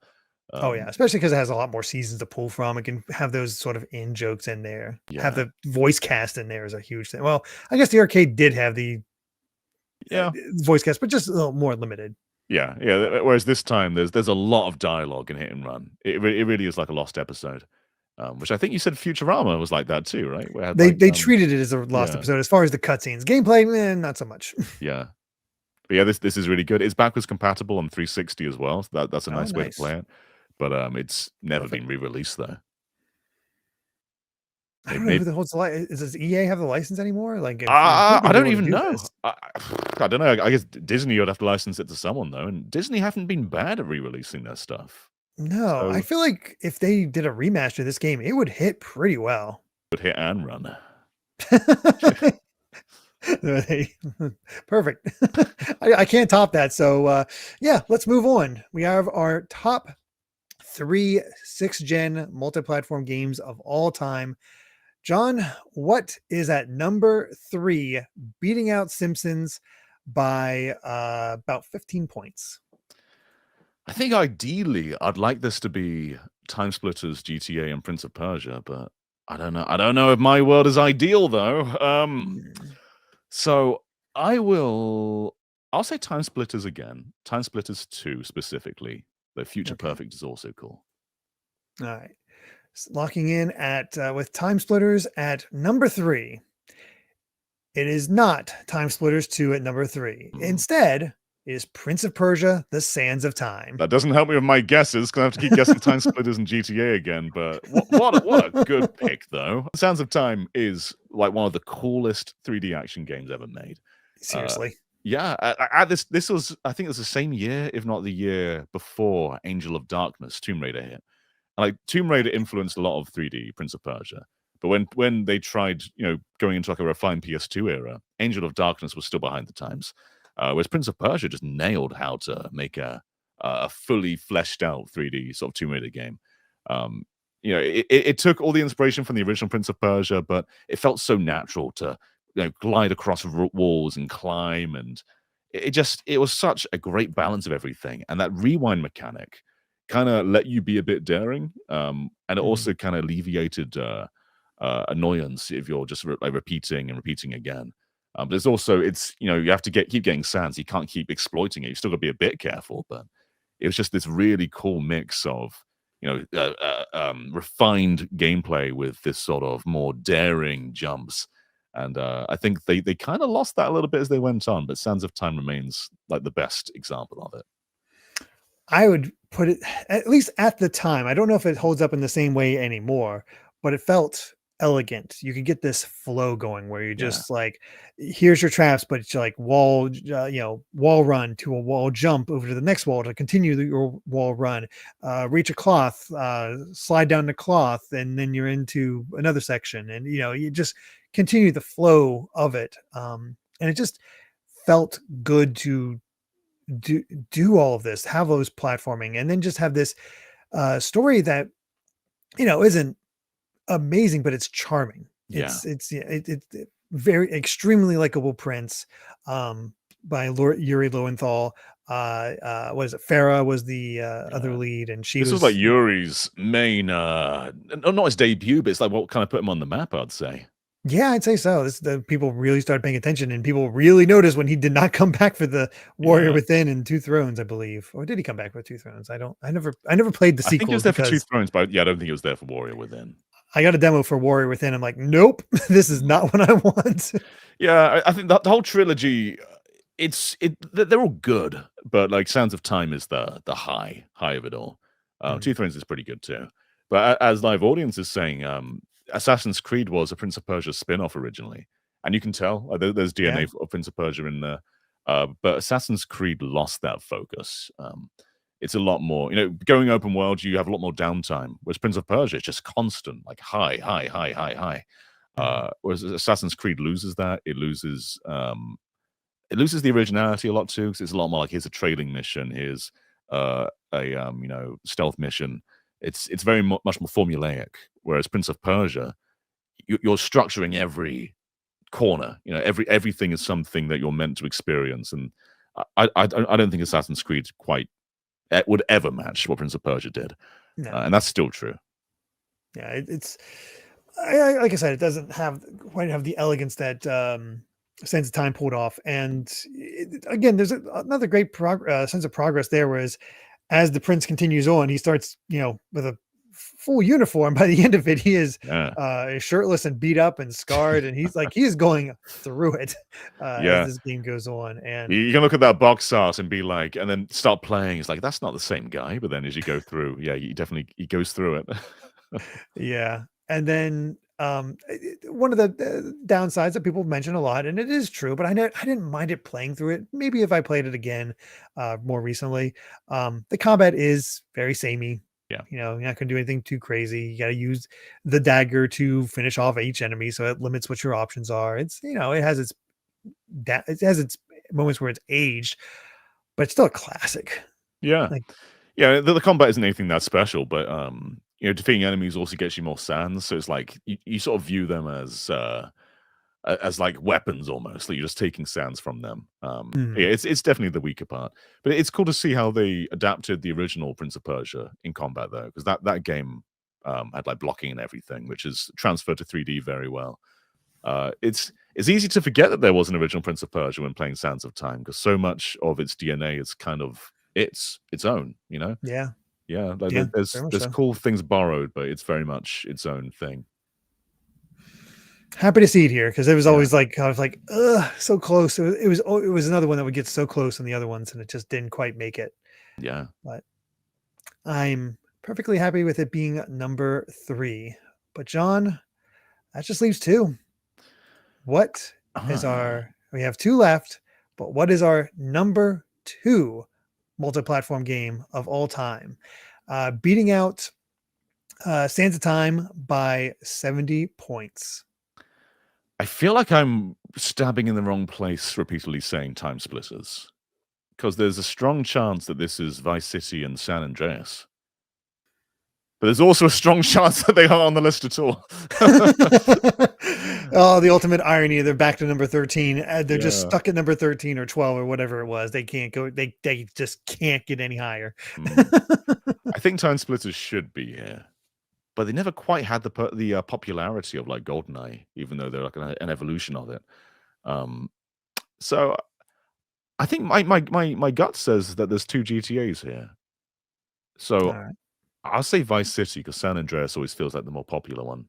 Oh yeah, especially because it has a lot more seasons to pull from. It can have those sort of in jokes in there. Yeah. Have the voice cast in there is a huge thing. Well, I guess the arcade did have the voice cast, but just a little more limited. Yeah. Whereas this time there's a lot of dialogue in Hit and Run. It really is like a lost episode. Which I think you said Futurama was like that too, right? Where they treated it as a lost episode as far as the cutscenes. Gameplay, not so much. Yeah. But yeah, this is really good. It's backwards compatible on 360 as well. So that's a nice way to play it. But it's never been re-released though. I don't know who holds the license. Does EA have the license anymore? Like, I don't even know. I don't know. I guess Disney would have to license it to someone though, and Disney haven't been bad at re-releasing their stuff. No, I feel like if they did a remaster of this game, it would hit pretty well. Would hit and run. Perfect. I can't top that. So yeah, let's move on. We have our top 3 6th-gen multi-platform games of all time. John, what is at number 3, beating out Simpsons by about 15 points? I think ideally I'd like this to be Time Splitters, GTA, and Prince of Persia, but I don't know. I don't know if my world is ideal though. So I'll say Time Splitters again. Time Splitters 2 specifically. The Future Perfect is also cool. All right. Locking in at with Time Splitters at number 3. It is not Time Splitters 2 at number 3. Instead, is Prince of Persia: The Sands of Time. That doesn't help me with my guesses because I have to keep guessing Time Splitters and GTA again. But what a good pick, though. Sands of Time is like one of the coolest 3D action games ever made. Seriously. Yeah. This was, I think it was the same year, if not the year before Angel of Darkness, Tomb Raider hit. And like Tomb Raider influenced a lot of 3D Prince of Persia. But when they tried, going into like a refined PS2 era, Angel of Darkness was still behind the times. Whereas Prince of Persia just nailed how to make a fully fleshed out 3D sort of Tomb Raider game. It took all the inspiration from the original Prince of Persia, but it felt so natural to glide across walls and climb, and it was such a great balance of everything. And that rewind mechanic kind of let you be a bit daring, and it also kind of alleviated annoyance if you're just repeating and repeating again. There's also you have to keep getting sands. You can't keep exploiting it. You've still got to be a bit careful, but it was just this really cool mix of refined gameplay with this sort of more daring jumps. And I think they kind of lost that a little bit as they went on, but Sands of Time remains like the best example of it. I would put it, at least at the time, I don't know if it holds up in the same way anymore, but it felt elegant. You could get this flow going where you're just like, here's your traps, but it's like wall run to a wall jump over to the next wall to continue your wall run, reach a cloth, slide down the cloth, and then you're into another section. And, you just continue the flow of it. And it just felt good to do all of this, have those platforming, and then just have this story that, isn't amazing, but it's charming. It's very extremely likable prince, by Yuri Lowenthal. What is it? Farah was the other lead, and this was like Yuri's main, not his debut, but it's like what kind of put him on the map, I'd say. Yeah, I'd say so. The people really started paying attention, and people really noticed when he did not come back for the Warrior Within and Two Thrones, I believe. Or did he come back for Two Thrones? I never played the sequel. I think he was there for Two Thrones, but I don't think he was there for Warrior Within. I got a demo for Warrior Within. I'm like, nope, this is not what I want. Yeah, I think the whole trilogy, they're all good, but like Sands of Time is the high of it all. Two Thrones is pretty good too. But as live audience is saying, Assassin's Creed was a Prince of Persia spin-off originally, and you can tell there's DNA of Prince of Persia in there. But Assassin's Creed lost that focus. It's a lot more, going open world, you have a lot more downtime. Whereas Prince of Persia is just constant, like high. Whereas Assassin's Creed loses that. It loses the originality a lot too, because it's a lot more like, here's a trading mission, here's a stealth mission. It's very much more formulaic. Whereas Prince of Persia, you're structuring every corner. Everything is something that you're meant to experience. And I don't think Assassin's Creed quite would ever match what Prince of Persia did. No. And that's still true. Yeah, it's like I said, it doesn't quite have the elegance that Sands of Time pulled off. And again, there's another great sense of progress there, whereas as the prince continues on, he starts, with a full uniform. By the end of it, he is shirtless and beat up and scarred, and he's going through it as this game goes on. And you can look at that box art and be like, and then start playing. It's like, that's not the same guy. But then as you go through, he goes through it. Yeah, and then one of the downsides that people mention a lot, and it is true, but I didn't mind it playing through it. Maybe if I played it again more recently, the combat is very samey. Yeah, you're not going to do anything too crazy. You got to use the dagger to finish off each enemy, so it limits what your options are. It's it has its moments where it's aged, but it's still a classic. Yeah, the combat isn't anything that special, but defeating enemies also gets you more sands, so it's like you sort of view them as like weapons almost. Like you're just taking sands from them. It's definitely the weaker part, but it's cool to see how they adapted the original Prince of Persia in combat though, because that game had like blocking and everything, which is transferred to 3D very well. It's easy to forget that there was an original Prince of Persia when playing Sands of Time, because so much of its DNA is kind of its own. There's cool things borrowed, but it's very much its own thing. Happy to see it here, because it was always like, I was like, so close. It was another one that would get so close in the other ones, and it just didn't quite make it. Yeah, but I'm perfectly happy with it being number 3. But John, that just leaves 2. What is we have 2 left, but what is our number 2 multi-platform game of all time? Beating out Sands of Time by 70 points. I feel like I'm stabbing in the wrong place repeatedly saying Time Splitters, because there's a strong chance that this is Vice City and San Andreas. But there's also a strong chance that they aren't on the list at all. Oh, the ultimate irony. They're back to number 13. They're just Yeah. stuck at number 13 or 12 or whatever it was. They can't go, they just can't get any higher. I think Time Splitters should be here, but they never quite had the popularity of like GoldenEye, even though they're like an evolution of it. So I think my gut says that there's 2 GTAs here. So All right. I'll say Vice City because San Andreas always feels like the more popular one.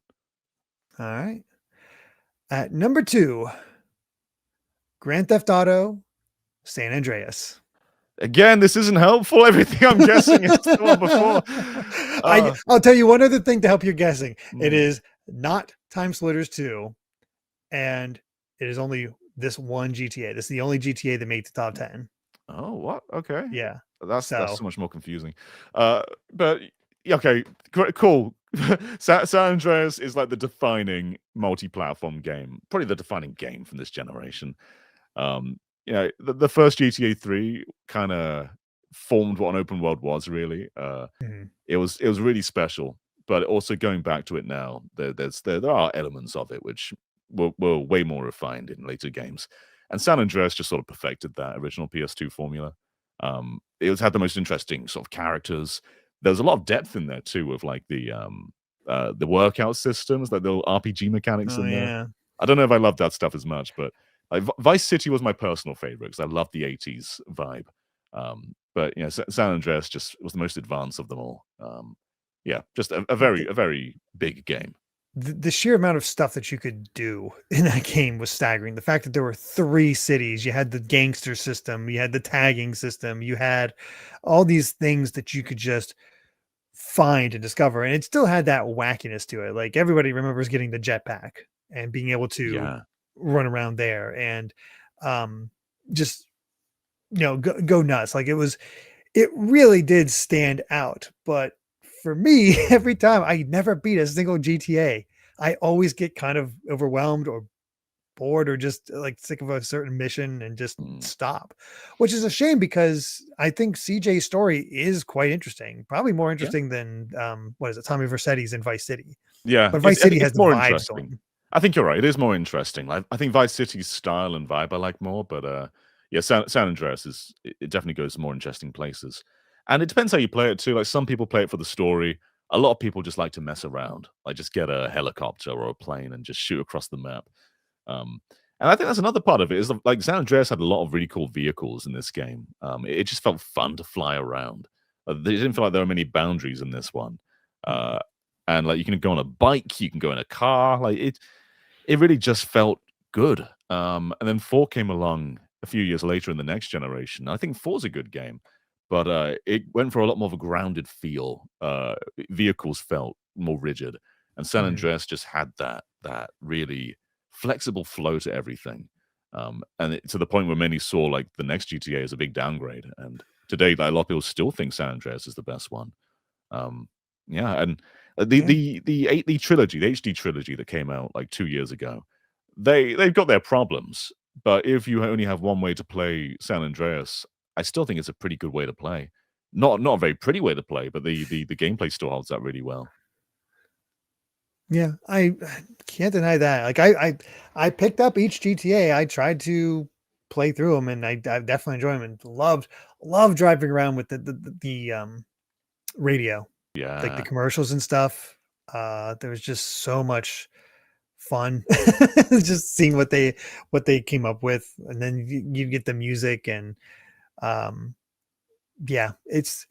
All right. At number 2, Grand Theft Auto San Andreas. Again, this isn't helpful. Everything I'm guessing is the one before. I'll tell you one other thing to help your guessing. It is not Time Splitters 2, and it is only this one GTA. This is the only GTA that made the top 10. Oh, what? Okay. Yeah. That's so much more confusing. But okay, cool. San Andreas is like the defining multi-platform game, probably the defining game from this generation. You know, the first GTA 3 kind of formed what an open world was. Really, it was really special. But also going back to it now, there are elements of it which were way more refined in later games, and San Andreas just sort of perfected that original PS2 formula. It had the most interesting sort of characters. There's a lot of depth in there too, of like the workout systems, like the little RPG mechanics in there. I don't know if I love that stuff as much, but like Vice City was my personal favorite because I love the 80s vibe. But you know, San Andreas just was the most advanced of them all. Yeah, just a very big game. The sheer amount of stuff that you could do in that game was staggering. The fact that there were 3 cities, you had the gangster system, you had the tagging system, you had all these things that you could just find and discover, and it still had that wackiness to it. Like everybody remembers getting the jetpack and being able to run around there and just go nuts. Like it really did stand out. But for me, every time I never beat a single GTA, I always get kind of overwhelmed or bored or just like sick of a certain mission and just stop, which is a shame because I think CJ's story is quite interesting, probably more interesting than what is it, Tommy Vercetti's in Vice City. Yeah, but Vice City has the more vibes interesting. going. I think you're right. It is more interesting. Like I think Vice City's style and vibe I like more, but yeah, San Andreas it definitely goes to more interesting places. And it depends how you play it too. Like some people play it for the story. A lot of people just like to mess around, like just get a helicopter or a plane and just shoot across the map. And I think that's another part of it is like San Andreas had a lot of really cool vehicles in this game. It just felt fun to fly around. They didn't feel like there were many boundaries in this one. And like you can go on a bike, you can go in a car. Like it really just felt good. And then 4 came along a few years later in the next generation. I think 4's a good game, but it went for a lot more of a grounded feel. Vehicles felt more rigid, and San Andreas just had that really flexible flow to everything. And to the point where many saw like the next GTA as a big downgrade. And today, like, a lot of people still think San Andreas is the best one. Yeah, and the trilogy, the HD trilogy that came out like 2 years ago, they've got their problems. But if you only have one way to play San Andreas, I still think it's a pretty good way to play. Not a very pretty way to play, but the gameplay still holds up really well. Yeah, I can't deny that. Like I picked up each GTA. I tried to play through them, and I definitely enjoy them. And loved driving around with the radio, like the commercials and stuff. There was just so much fun just seeing what they came up with, and then you get the music and yeah, it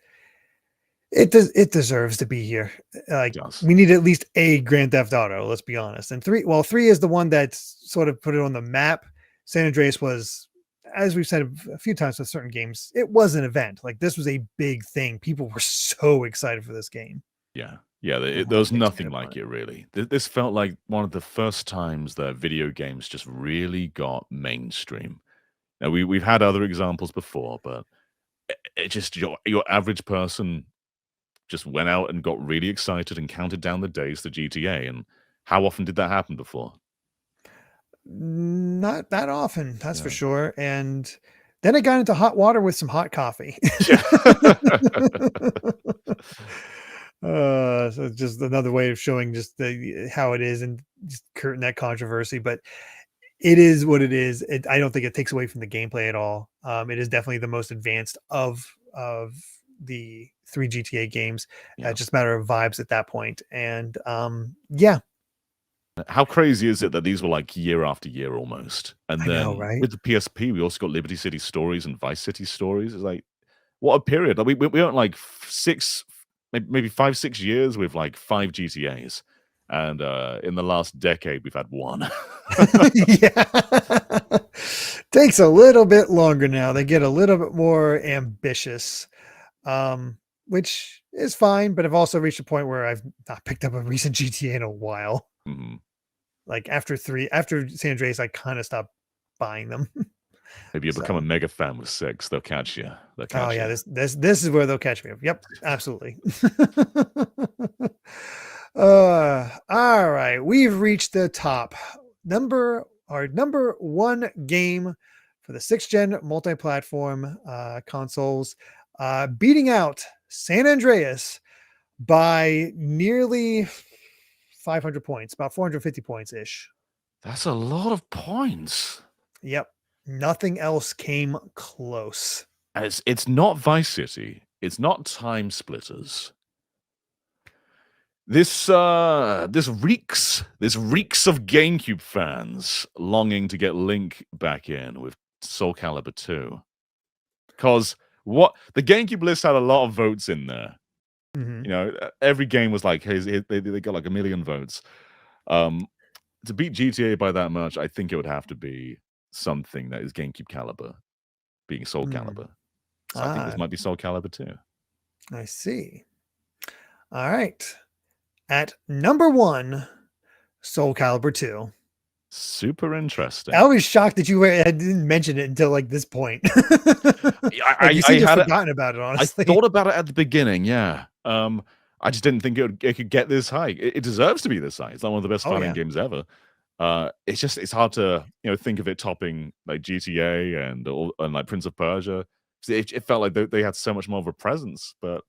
deserves to be here. Like we need at least a Grand Theft Auto, let's be honest. And 3 is the one that's sort of put it on the map. San Andreas was, as we've said a few times with certain games, it was an event. Like this was a big thing. People were so excited for this game. Yeah. There was nothing like it, really. This felt like one of the first times that video games just really got mainstream. Now, we've had other examples before, but it just your average person just went out and got really excited and counted down the days to GTA. And how often did that happen before? Not that often, that's for Yeah. sure. And then I got into hot water with some hot coffee. So just another way of showing just how it is and just curtain that controversy. But it is what it is. I don't think it takes away from the gameplay at all. It is definitely the most advanced of the 3 GTA games. Yeah. Just a matter of vibes at that point. And yeah, How crazy is it that these were like year after year almost? And I know, then right? with the PSP, we also got Liberty City Stories and Vice City Stories. It's like, what a period. Like, we went like 6, maybe 5, 6 years with like 5 GTAs. And in the last decade, we've had 1. Yeah. Takes a little bit longer now. They get a little bit more ambitious, which is fine. But I've also reached a point where I've not picked up a recent GTA in a while. Mhm. Like after San Andreas, I kind of stopped buying them. Maybe you'll become a So, mega fan with 6. They'll catch you. They'll oh catch yeah, you. this is where they'll catch me. Yep, absolutely. All right, we've reached the top number one game for the 6th gen multi-platform consoles, beating out San Andreas by nearly 500 points, about 450 points ish. That's a lot of points. Yep, nothing else came close. It's not Vice City. It's not Time Splitters. This reeks of GameCube fans longing to get Link back in with Soulcalibur II. Because what the GameCube list had a lot of votes in there. Mhm. You know, every game was like, hey, they got like 1 million votes. To beat GTA by that much, I think it would have to be something that is GameCube caliber, being Soul Calibur. So I think this Ah, might be Soul Calibur 2. I see. All right. At number 1, Soulcalibur II. Super interesting. I was shocked that I didn't mention it until like this point. Like you I seem to have had it. forgotten about it, I honestly. thought about it at the beginning, yeah. I just didn't think it could get this high. It deserves to be this high. It's not one of the best Oh fighting yeah. games ever. It's hard to think of it topping like GTA and like Prince of Persia. It felt like they had so much more of a presence, but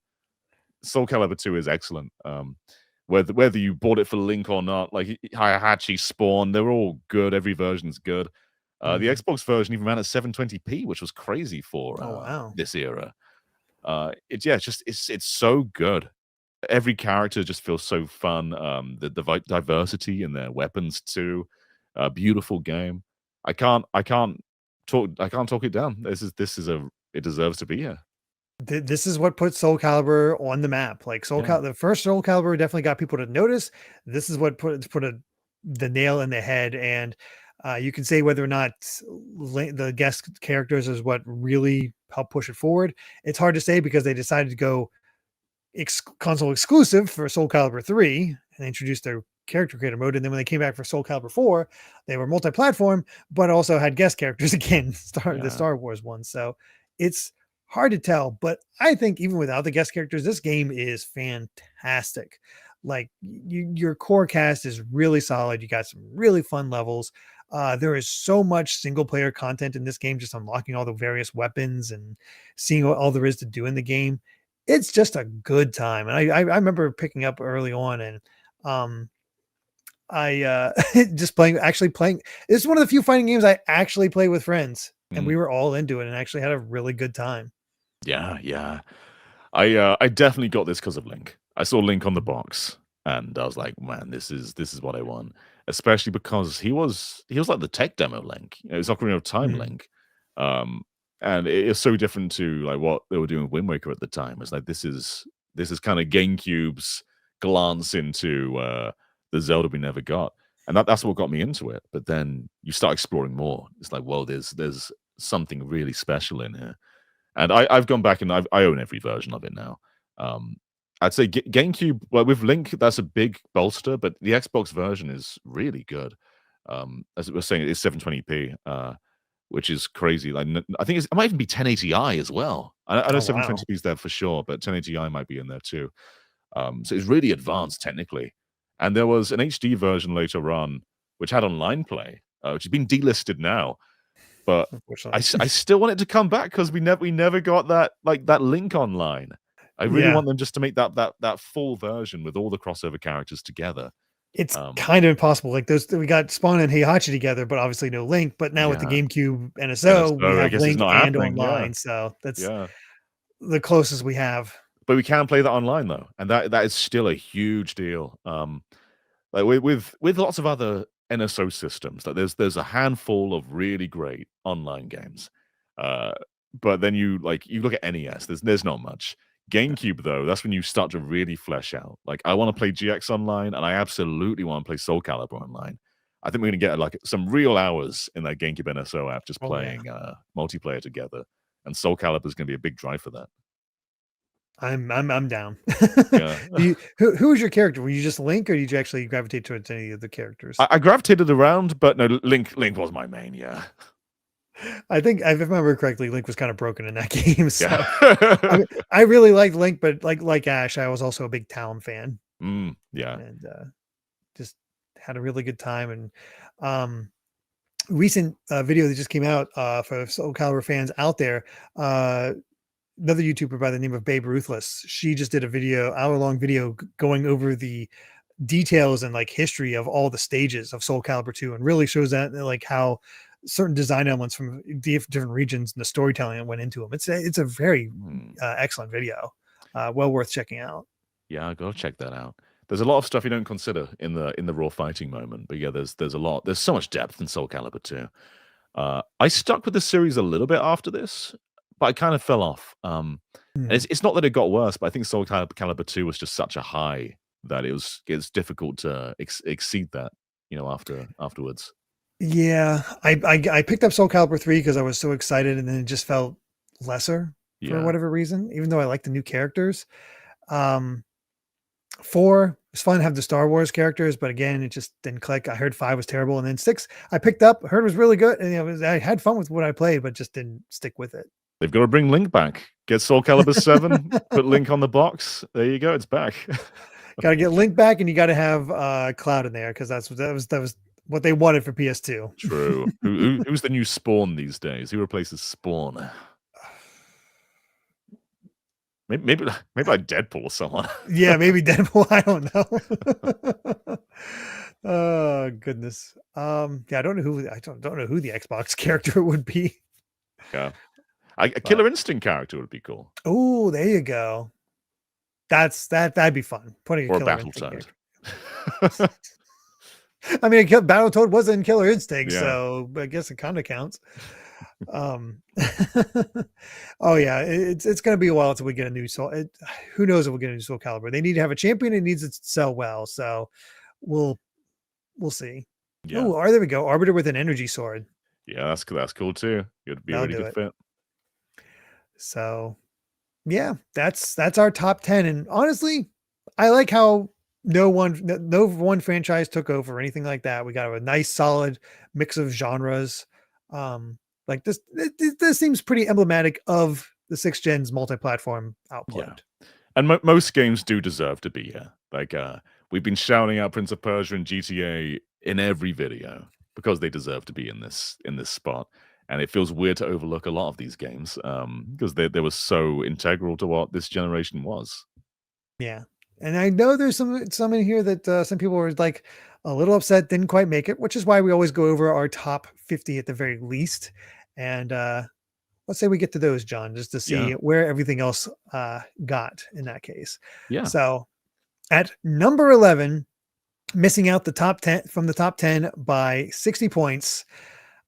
Soul Calibur 2 is excellent. Whether you bought it for Link or not, like Hayahachi, Spawn, they're all good. Every version's good. The Mhm. Xbox version even ran at 720p, which was crazy for Oh wow. this era. It's so good. Every character just feels so fun. The diversity in their weapons too. Beautiful game. I can't talk it down. It deserves to be here. This is what put Soul Calibur on the map. Like Yeah. The first Soul Calibur definitely got people to notice. This is what put the nail in the head. And you can say whether or not the guest characters is what really helped push it forward. It's hard to say because they decided to go console exclusive for Soul Calibur 3 and introduced their character creator mode. And then when they came back for Soul Calibur 4, they were multi-platform, but also had guest characters again, the Yeah. Star Wars one. So it's hard to tell, but I think even without the guest characters, this game is fantastic. Like your core cast is really solid. You got some really fun levels. There is so much single player content in this game, just unlocking all the various weapons and seeing what all there is to do in the game. It's just a good time. And I remember picking up early on and I just actually playing. This is one of the few fighting games I actually play with friends, and Mm. we were all into it and actually had a really good time. Yeah. I definitely got this because of Link. I saw Link on the box, and I was like, man, this is what I want. Especially because he was like the tech demo Link. It's Ocarina of Time Mhm. Link. Um, and it's so different to like what they were doing with Wind Waker at the time. It's like this is kind of GameCube's glance into the Zelda we never got. And that's what got me into it. But then you start exploring more. It's like, well, there's something really special in here. And I've gone back and I own every version of it now. Um, I'd say GameCube, well, with Link, that's a big bolster, but the Xbox version is really good. As we were saying, it's 720p. which is crazy. Like, I think it might even be 1080i as well. I know Oh wow. 720p is there for sure, but 1080i might be in there too. So it's really advanced technically. And there was an HD version later on, which had online play, which has been delisted now. But I Unfortunately. still want it to come back because we never got that link online. I really Yeah. want them just to make that full version with all the crossover characters together. It's kind of impossible. Like those, we got Spawn and Heihachi together, but obviously no Link. But now with the Yeah. GameCube And NSO, we so I have guess it's Link not and happening. Yeah. online. So that's Yeah. the closest we have. But we can play that online though, and that is still a huge deal. Like with lots of other NSO systems, like there's a handful of really great online games. But then you look at NES, there's not much. GameCube though, that's when you start to really flesh out. Like I want to play GX online, and I absolutely want to play Soulcalibur online. I think we're gonna get like some real hours in that GameCube NSO app just playing multiplayer together, and Soulcalibur is gonna be a big drive for that. I'm down. Yeah. Who was your character? Were you just Link, or did you actually gravitate towards any of the characters? I gravitated around, but no, Link was my main. Yeah. I think, if I remember correctly, Link was kind of broken in that game. So Yeah. I really liked Link, but like Ash, I was also a big Town fan. Yeah. And just had a really good time. And recent video that just came out for Soulcalibur fans out there, another YouTuber by the name of Babe Ruthless, she just did a video, hour-long video, going over the details and like history of all the stages of Soulcalibur II, and really shows that like how certain design elements from different regions and the storytelling that went into them. It's a very excellent video, well worth checking out. Yeah, go check that out. There's a lot of stuff you don't consider in the raw fighting moment, but yeah, there's a lot. There's so much depth in Soulcalibur 2. I stuck with the series a little bit after this, but I kind of fell off. And it's not that it got worse, but I think Soulcalibur 2 was just such a high that it's difficult to exceed that, afterwards. Yeah, I picked up Soulcalibur 3 because I was so excited, and then it just felt lesser for Yeah. whatever reason, even though I like the new characters. 4, it's fun to have the Star Wars characters, but again, it just didn't click. I heard 5 was terrible, and then 6 I picked up, heard was really good, and I had fun with what I played, but just didn't stick with it. They've got to bring Link back. Get Soulcalibur 7, put Link on the box. There you go, it's back. Got to get Link back, and you got to have Cloud in there because that was what they wanted for PS2. True. Who's the new Spawn these days? Who replaces Spawn? Maybe like Deadpool or someone. Yeah, maybe Deadpool. I don't know. Oh goodness. Yeah, I don't know who the Xbox character would be. Yeah, a Killer Instinct character would be cool. Oh, there you go. That'd be fun. Putting a Or Killer Battletoad. I mean, Battletoad was in Killer Instinct, Yeah. so I guess it kind of counts. Oh yeah, it's going to be a while until we get a new Soul. Who knows if we'll get a new Soulcalibur? They need to have a champion. It needs to sell well, so we'll see. Yeah. Oh, there we go. Arbiter with an energy sword. Yeah, that's cool too. It would be a really good fit. So, yeah, that's our top 10. And honestly, I like how no one franchise took over or anything like that. We got a nice solid mix of genres. Like this seems pretty emblematic of the 6th gen's multi-platform output. Yeah. And most games do deserve to be here. Like we've been shouting out Prince of Persia and GTA in every video because they deserve to be in this spot. And it feels weird to overlook a lot of these games because they were so integral to what this generation was. Yeah. And I know there's some in here that some people were like a little upset didn't quite make it, which is why we always go over our top 50 at the very least. And let's say we get to those, John, just to see where everything else got in that case. Yeah. So at number 11, missing out the top 10 from the top 10 by 60 points,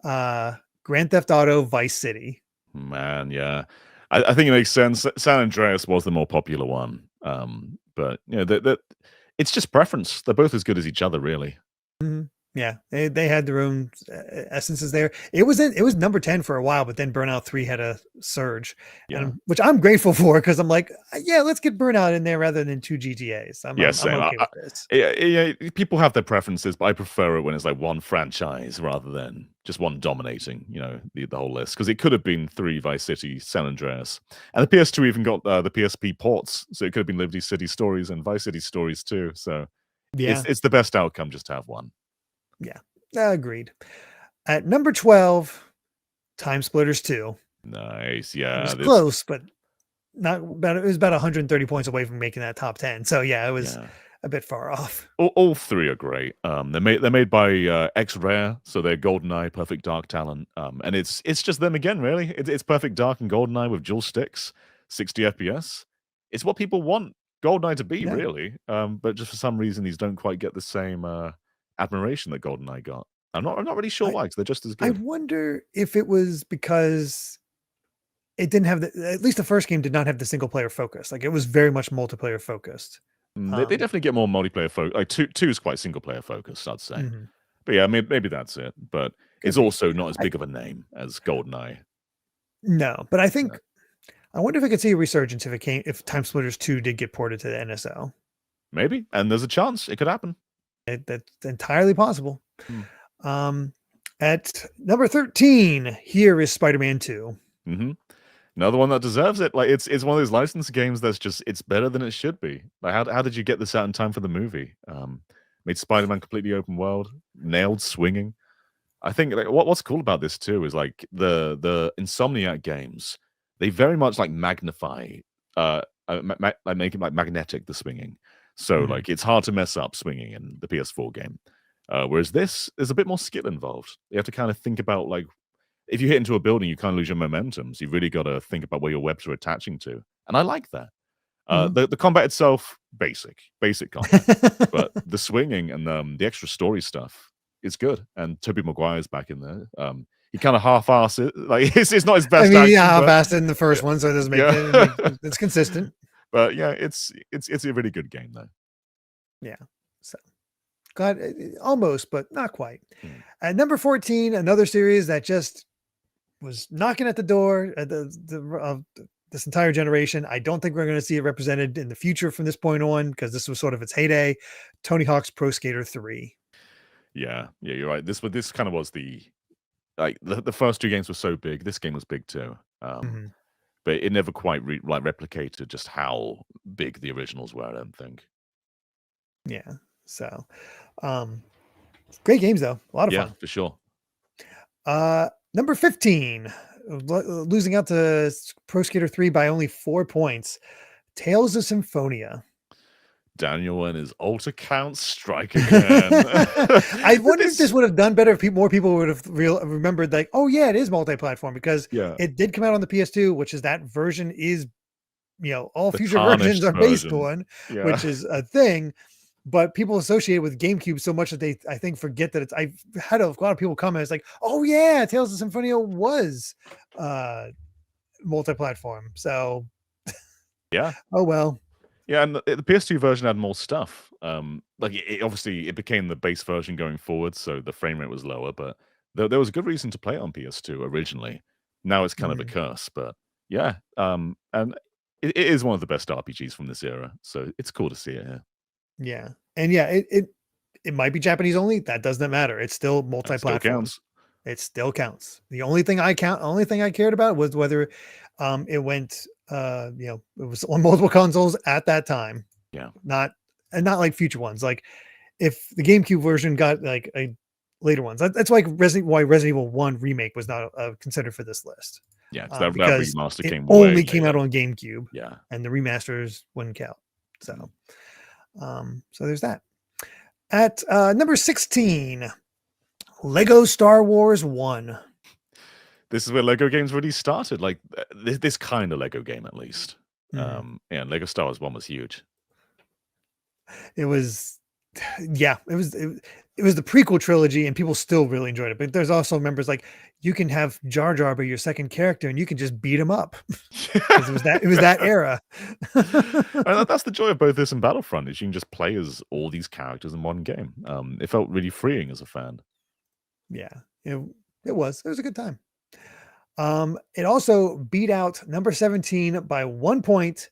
Grand Theft Auto Vice City. Man, yeah. I think it makes sense. San Andreas was the more popular one. But it's just preference. They're both as good as each other, really. Mm-hmm. Yeah, they had their own essences there. It was number 10 for a while, but then Burnout 3 had a surge, Yeah. and which I'm grateful for because I'm like, yeah, let's get Burnout in there rather than 2 GTAs. I'm Same. okay with this. Yeah, people have their preferences, but I prefer it when it's like one franchise rather than just one dominating, the whole list. Because it could have been 3 Vice City, San Andreas, and the PS2 even got the PSP ports, so it could have been Liberty City Stories and Vice City Stories too. So Yeah, it's the best outcome just to have one. yeah, agreed. At number 12, Time Splitters 2. Nice, It yeah. was close, but not about. It was about 130 points away from making that top 10. So yeah, it was a bit far off. All 3 are great. They're made by X-Rare, so they're GoldenEye, Perfect Dark talent. And it's just them again, really. It's Perfect Dark and GoldenEye with dual sticks, 60 FPS. It's what people want GoldenEye to be, really. But just for some reason, these don't quite get the same admiration that GoldenEye got. I'm not really sure why, because they're just as I good. wonder if it was because it didn't have at least the first game did not have the single player focus. Like it was very much multiplayer focused. They definitely get more multiplayer focus. Like two is quite single player focused, I'd say. Mm-hmm. But yeah, maybe that's it. But it's also not as big of a name as GoldenEye. No, but I think I wonder if I could see a resurgence if Time Splitters 2 did get ported to the NSO. Maybe, and there's a chance it could happen. That's entirely possible. At number 13, here is Spider-Man 2. Mm-hmm. Another one that deserves it. Like it's one of those licensed games that's just it's better than it should be. Like how did you get this out in time for the movie? Made Spider-Man completely open world, nailed swinging. I think like, what's cool about this too is like the Insomniac games. They very much like magnify, like make it like magnetic the swinging. So like it's hard to mess up swinging in the PS4 game. Whereas this, there's a bit more skill involved. You have to kind of think about like if you hit into a building, you kind of lose your momentum. So you've really got to think about where your webs are attaching to. And I like that. The combat itself, basic combat, but the swinging and the extra story stuff is good. And Tobey Maguire's back in there. He kind of half-ass it. Like it's not his best. I mean, action, half-assed in the first one, so it doesn't make it. It's consistent. But yeah, it's a really good game though. Yeah. So glad almost, but not quite. At number 14, another series that just was knocking at the door at this entire generation. I don't think we're going to see it represented in the future from this point on because this was sort of its heyday. Tony Hawk's Pro Skater 3. Yeah, you're right. This kind of was the first 2 games were so big. This game was big too, but it never quite replicated just how big the originals were. I don't think. Yeah. So, great games though. A lot of fun. Yeah, for sure. Number 15, losing out to Pro Skater 3 by only 4 points. Tales of Symphonia. Daniel and his alt account strike again. I wonder if this would have done better if more people would have remembered, like, oh yeah, it is multi-platform because it did come out on the PS2, which is that version is, all the future versions are based on, which is a thing. But people associate it with GameCube so much that they, I think, forget that it's. I've had a lot of people comment. It's like, oh yeah, Tales of Symphonia was multi-platform. So yeah. Oh well. Yeah, and the PS2 version had more stuff. Obviously it became the base version going forward, so the frame rate was lower. But there was a good reason to play it on PS2 originally. Now it's kind of a curse, but yeah. And it is one of the best RPGs from this era, so it's cool to see it here. Yeah, and yeah, it might be Japanese only. That doesn't matter. It's still multi-platform. It still counts. The only thing I cared about was whether it went it was on multiple consoles at that time. Yeah. Not like future ones. Like if the GameCube version got like a later ones. That's like why Resident Evil 1 remake was not considered for this list. Yeah, because that remaster only came out on GameCube. Yeah. And the remasters wouldn't count. So so there's that. At number 16, Lego Star Wars 1. This is where Lego games really started. Like this kind of Lego game, at least. And Lego Star Wars 1 was huge. It was yeah, it was the prequel trilogy, and people still really enjoyed it. But there's also members like you can have Jar Jar be your second character, and you can just beat him up because it was that era. And that's the joy of both this and Battlefront is you can just play as all these characters in one game. It felt really freeing as a fan. Yeah, it was a good time. It also beat out number 17 by 1 point.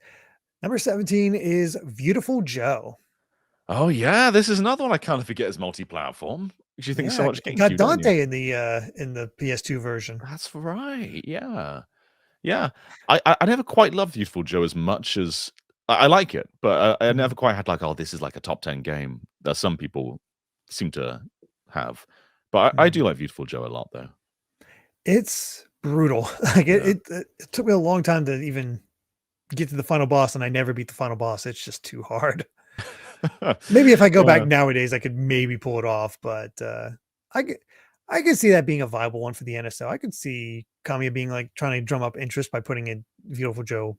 Number 17 is Beautiful Joe. Oh yeah, this is another one I kind of forget is multi-platform. Because you think so much it got GameCube, don't you? Dante in the PS2 version. That's right. Yeah. Yeah. I never quite loved Beautiful Joe as much as I like it, but I never quite had like, oh, this is like a top 10 game that some people seem to have. But I do like Beautiful Joe a lot though. It's brutal. Like it took me a long time to even get to the final boss, and I never beat the final boss. It's just too hard. Maybe if I go back nowadays, I could maybe pull it off, but I could see that being a viable one for the NSO. I could see Kamiya being like trying to drum up interest by putting in Beautiful Joe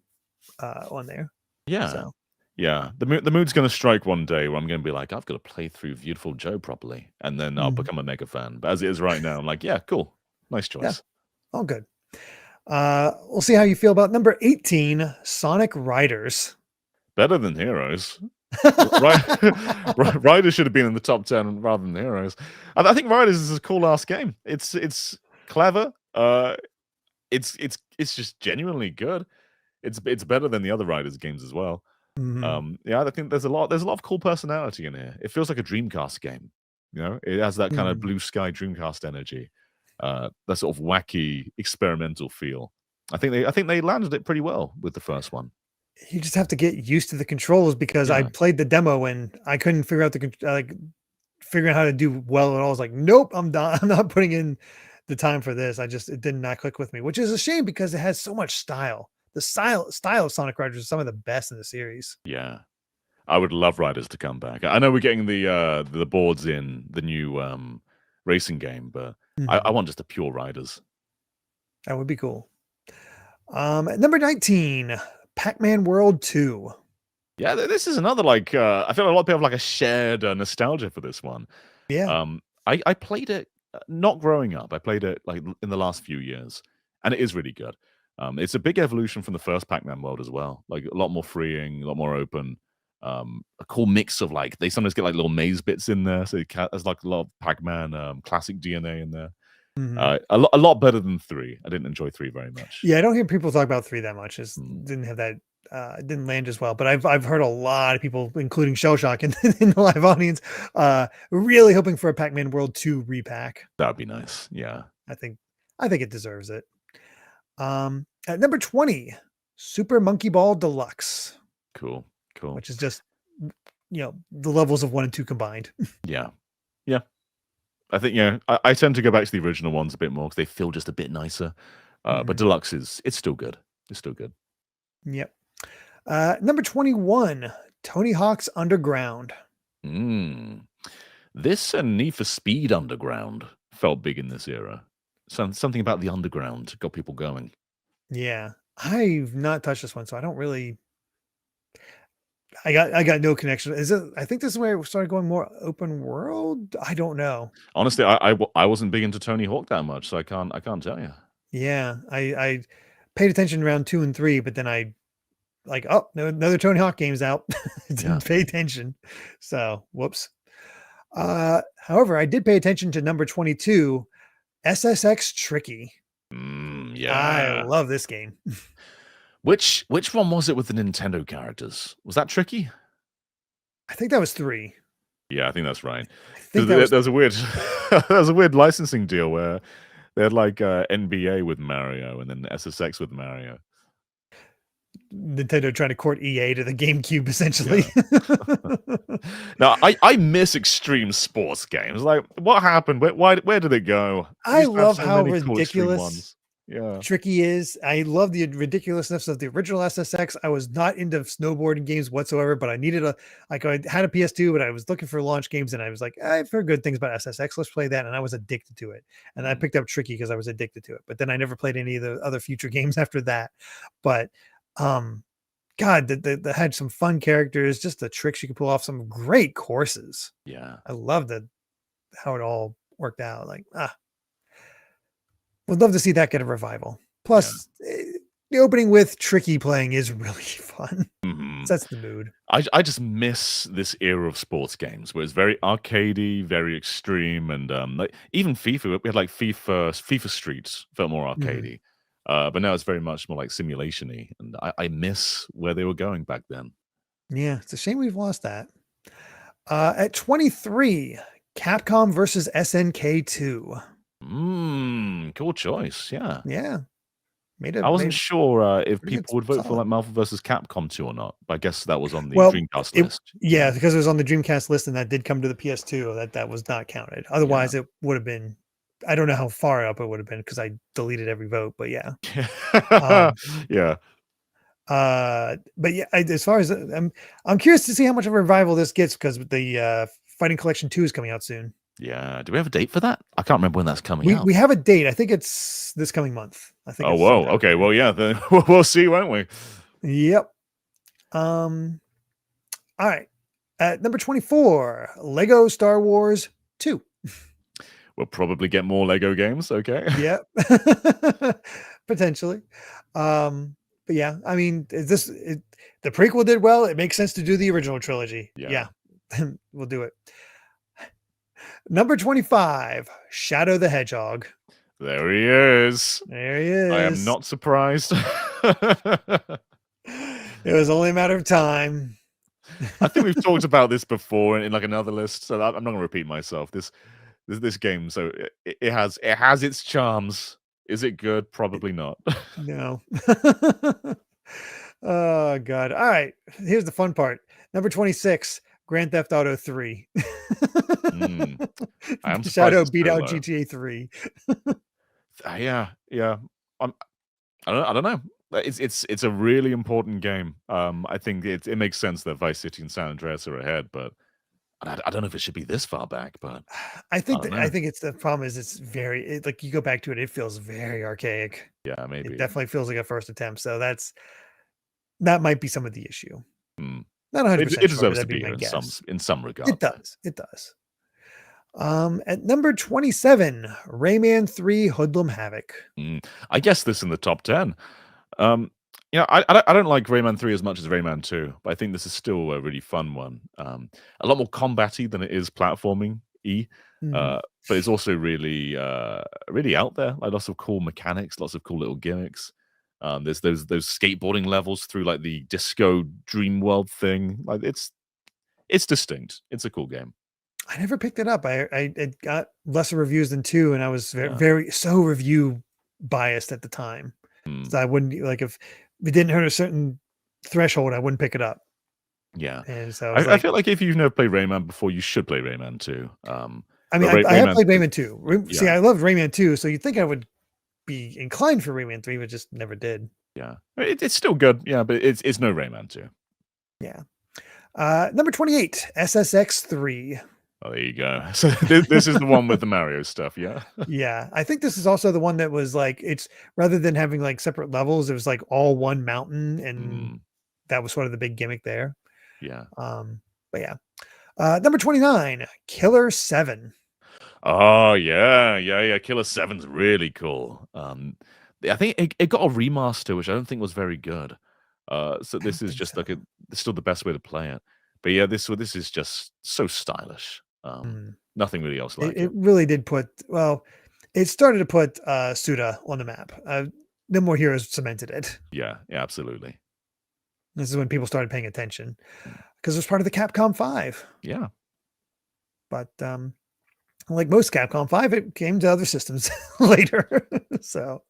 on there. Yeah. So. Yeah. The mood's going to strike one day where I'm going to be like, I've got to play through Beautiful Joe properly, and then I'll become a mega fan. But as it is right now, I'm like, yeah, cool. Nice choice. Yeah. All good. We'll see how you feel about number 18, Sonic Riders. Better than Heroes. Riders should have been in the top 10 rather than Heroes. I think Riders is a cool ass game. It's clever. It's just genuinely good. It's better than the other Riders games as well. Yeah, I think there's a lot of cool personality in here. It feels like a Dreamcast game. You know, it has that kind of blue sky Dreamcast energy. That sort of wacky experimental feel. I think they landed it pretty well with the first one. You just have to get used to the controls because I played the demo and I couldn't figure out figuring out how to do well at all. I was like, nope, I'm not putting in the time for this. It did not click with me, which is a shame because it has so much style. The style of Sonic Riders is some of the best in the series. Yeah. I would love Riders to come back. I know we're getting the boards in the new racing game, but I want just a pure Riders. That would be cool. At number 19, Pac-Man World 2. Yeah, this is another I feel a lot of people have like a shared nostalgia for this one. Yeah. I played it not growing up. I played it like in the last few years, and it is really good. It's a big evolution from the first Pac-Man world as well. Like a lot more freeing, a lot more open. A cool mix of they sometimes get like little maze bits in there, so there's like a lot of Pac-Man classic DNA in there. A lot better than 3. I didn't enjoy 3 very much. Yeah, I don't hear people talk about 3 that much. It didn't have that. Didn't land as well. But I've heard a lot of people, including Shellshock in the live audience, really hoping for a Pac-Man World 2 repack. That'd be nice. Yeah, I think it deserves it. At number 20, Super Monkey Ball Deluxe. Cool. Which is just the levels of 1 and 2 combined. Yeah. I think I tend to go back to the original ones a bit more because they feel just a bit nicer. But Deluxe it's still good. It's still good. Yep. Number 21, Tony Hawk's Underground. This and Need for Speed Underground felt big in this era. Something about the underground got people going. Yeah, I've not touched this one, so I don't really. I got no connection. I think this is where it started going more open world. I don't know. Honestly, I wasn't big into Tony Hawk that much, so I can't tell you. Yeah, I paid attention around 2 and 3, but then I no, another Tony Hawk game's out. Didn't pay attention. So whoops. However, I did pay attention to number 22, SSX Tricky. Yeah, I love this game. Which one was it with the Nintendo characters? Was that Tricky? I think that was 3. Yeah, I think that's right. There's a weird licensing deal where they had NBA with Mario and then SSX with Mario. Nintendo trying to court EA to the GameCube, essentially. Yeah. Now, I miss extreme sports games. Like, what happened? Where did it go? I love how ridiculous Yeah. Tricky is. I love the ridiculousness of the original SSX. I was not into snowboarding games whatsoever, but I needed I had a PS2, but I was looking for launch games, and I was like, I've heard good things about SSX. Let's play that. And I was addicted to it. And I picked up Tricky because I was addicted to it. But then I never played any of the other future games after that. But God, that had some fun characters, just the tricks you could pull off, some great courses. Yeah. I love how it all worked out. Like, would love to see that get a revival. Plus, the opening with Tricky playing is really fun. Mhm. Sets the mood. I just miss this era of sports games where it's very arcadey, very extreme, and like even FIFA, we had like FIFA Streets felt more arcadey, but now it's very much more like simulation-y, and I miss where they were going back then. Yeah, it's a shame we've lost that. At 23, Capcom versus SNK2. Cool choice. Yeah, Yeah, I wasn't sure if pretty good, people would vote for solid. like Marvel versus Capcom 2 or not, but I guess that was on the Well, Dreamcast list. yeah, because it was on the Dreamcast list and that did come to the PS2. That was not counted. Otherwise, it would have been. I don't know how far up it would have been because I deleted every vote. But yeah, Yeah. but yeah, as far as I'm curious to see how much of a revival this gets because the Fighting Collection 2 is coming out soon. Yeah. Do we have a date for that? I can't remember when that's coming out. We have a date. I think it's this coming month. I think. Oh, it's whoa. Okay. Well, yeah. Then we'll see, won't we? Yep. All right. At number 24, Lego Star Wars 2. We'll probably get more Lego games. Okay. Yep. Potentially. But yeah, I mean, the prequel did well. It makes sense to do the original trilogy. Yeah. We'll do it. Number 25, Shadow the Hedgehog. There he is. There he is. I am not surprised. It was only a matter of time. I think we've talked about this before in like another list, so I'm not going to repeat myself. This game, so it has its charms. Is it good? Probably not. No. Oh God. All right. Here's the fun part. Number 26, Grand Theft Auto 3. I am Shadow surprised beat out low. GTA 3. Yeah. I don't know. It's a really important game. I think it makes sense that Vice City and San Andreas are ahead, but I don't know if it should be this far back. But I think it's the problem is it's very like you go back to it, it feels very archaic. Yeah, maybe It definitely feels like a first attempt. So that might be some of the issue. Not 100%. It deserves to be here in some regard. It does. It does. At number 27, Rayman 3 Hoodlum Havoc. I guess this in the top 10. I don't like Rayman 3 as much as Rayman 2, but I think this is still a really fun one. A lot more combat-y than it is platforming-y, but it's also really, really out there. Like lots of cool mechanics, lots of cool little gimmicks. There's those skateboarding levels through like the disco dream world thing. Like it's distinct. It's a cool game. I never picked it up. It got lesser reviews than 2, and I was very so review biased at the time. So I wouldn't like if it didn't hit a certain threshold, I wouldn't pick it up. Yeah, and so I feel like if you've never played Rayman before, you should play Rayman 2. I mean, I have played Rayman 2. See, I loved Rayman 2, so you'd think I would be inclined for Rayman 3, but just never did. Yeah, it's still good. Yeah, but it's no Rayman 2. Yeah. Number 28, SSX 3. Oh, there you go. So this is the one with the Mario stuff, yeah? Yeah. I think this is also the one that was like, it's rather than having like separate levels, it was like all one mountain, and that was sort of the big gimmick there. Yeah. But yeah. Number 29, Killer 7. Oh, yeah. Killer 7's really cool. I think it got a remaster, which I don't think was very good. So this is just like it's still the best way to play it. But yeah, this is just so stylish. Nothing really else like it. It really did it started to put Suda on the map. No More Heroes cemented it. Yeah, absolutely. This is when people started paying attention because it was part of the Capcom 5. Yeah. But like most Capcom 5, it came to other systems later. So,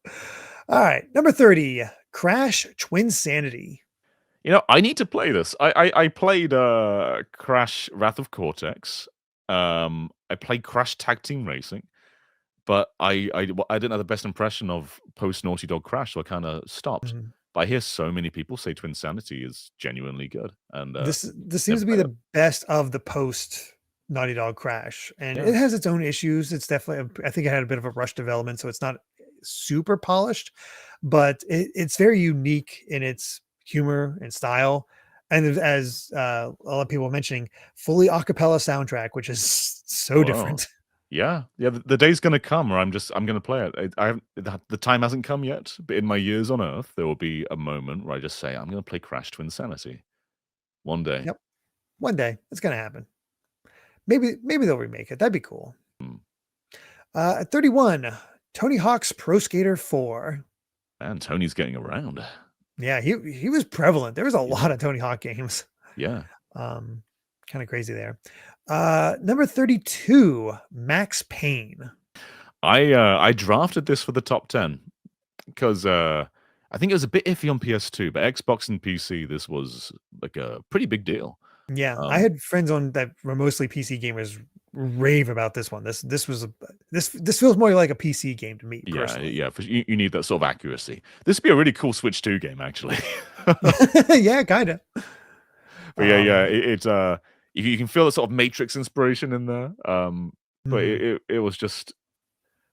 all right. Number 30, Crash Twinsanity. I need to play this. I played Crash Wrath of Cortex. I played Crash Tag Team Racing, but I didn't have the best impression of post Naughty Dog Crash, so I kind of stopped. But I hear so many people say Twinsanity is genuinely good, and this seems to be the best of the post Naughty Dog Crash, and it has its own issues. It's definitely, I think it had a bit of a rush development, so it's not super polished, but it's very unique in its humor and style. And as a lot of people are mentioning, fully a cappella soundtrack, which is so Wow. different. Yeah. The day's gonna come where I'm gonna play it. I haven't the time hasn't come yet, but in my years on Earth, there will be a moment where I just say, I'm gonna play Crash to Insanity. One day. Yep. One day it's gonna happen. Maybe they'll remake it. That'd be cool. Hmm. At 31, Tony Hawk's Pro Skater 4. Man, Tony's getting around. Yeah, he was prevalent. There was a lot of Tony Hawk games. Yeah. Kind of crazy there. Number 32, Max Payne. I drafted this for the top 10 because I think it was a bit iffy on PS2, but Xbox and PC, this was like a pretty big deal. Yeah, I had friends on that were mostly PC gamers rave about this one. This feels more like a PC game to me personally. Yeah. You need that sort of accuracy. This would be a really cool Switch 2 game, actually. Yeah, kind of. But yeah, you can feel the sort of Matrix inspiration in there. But it was just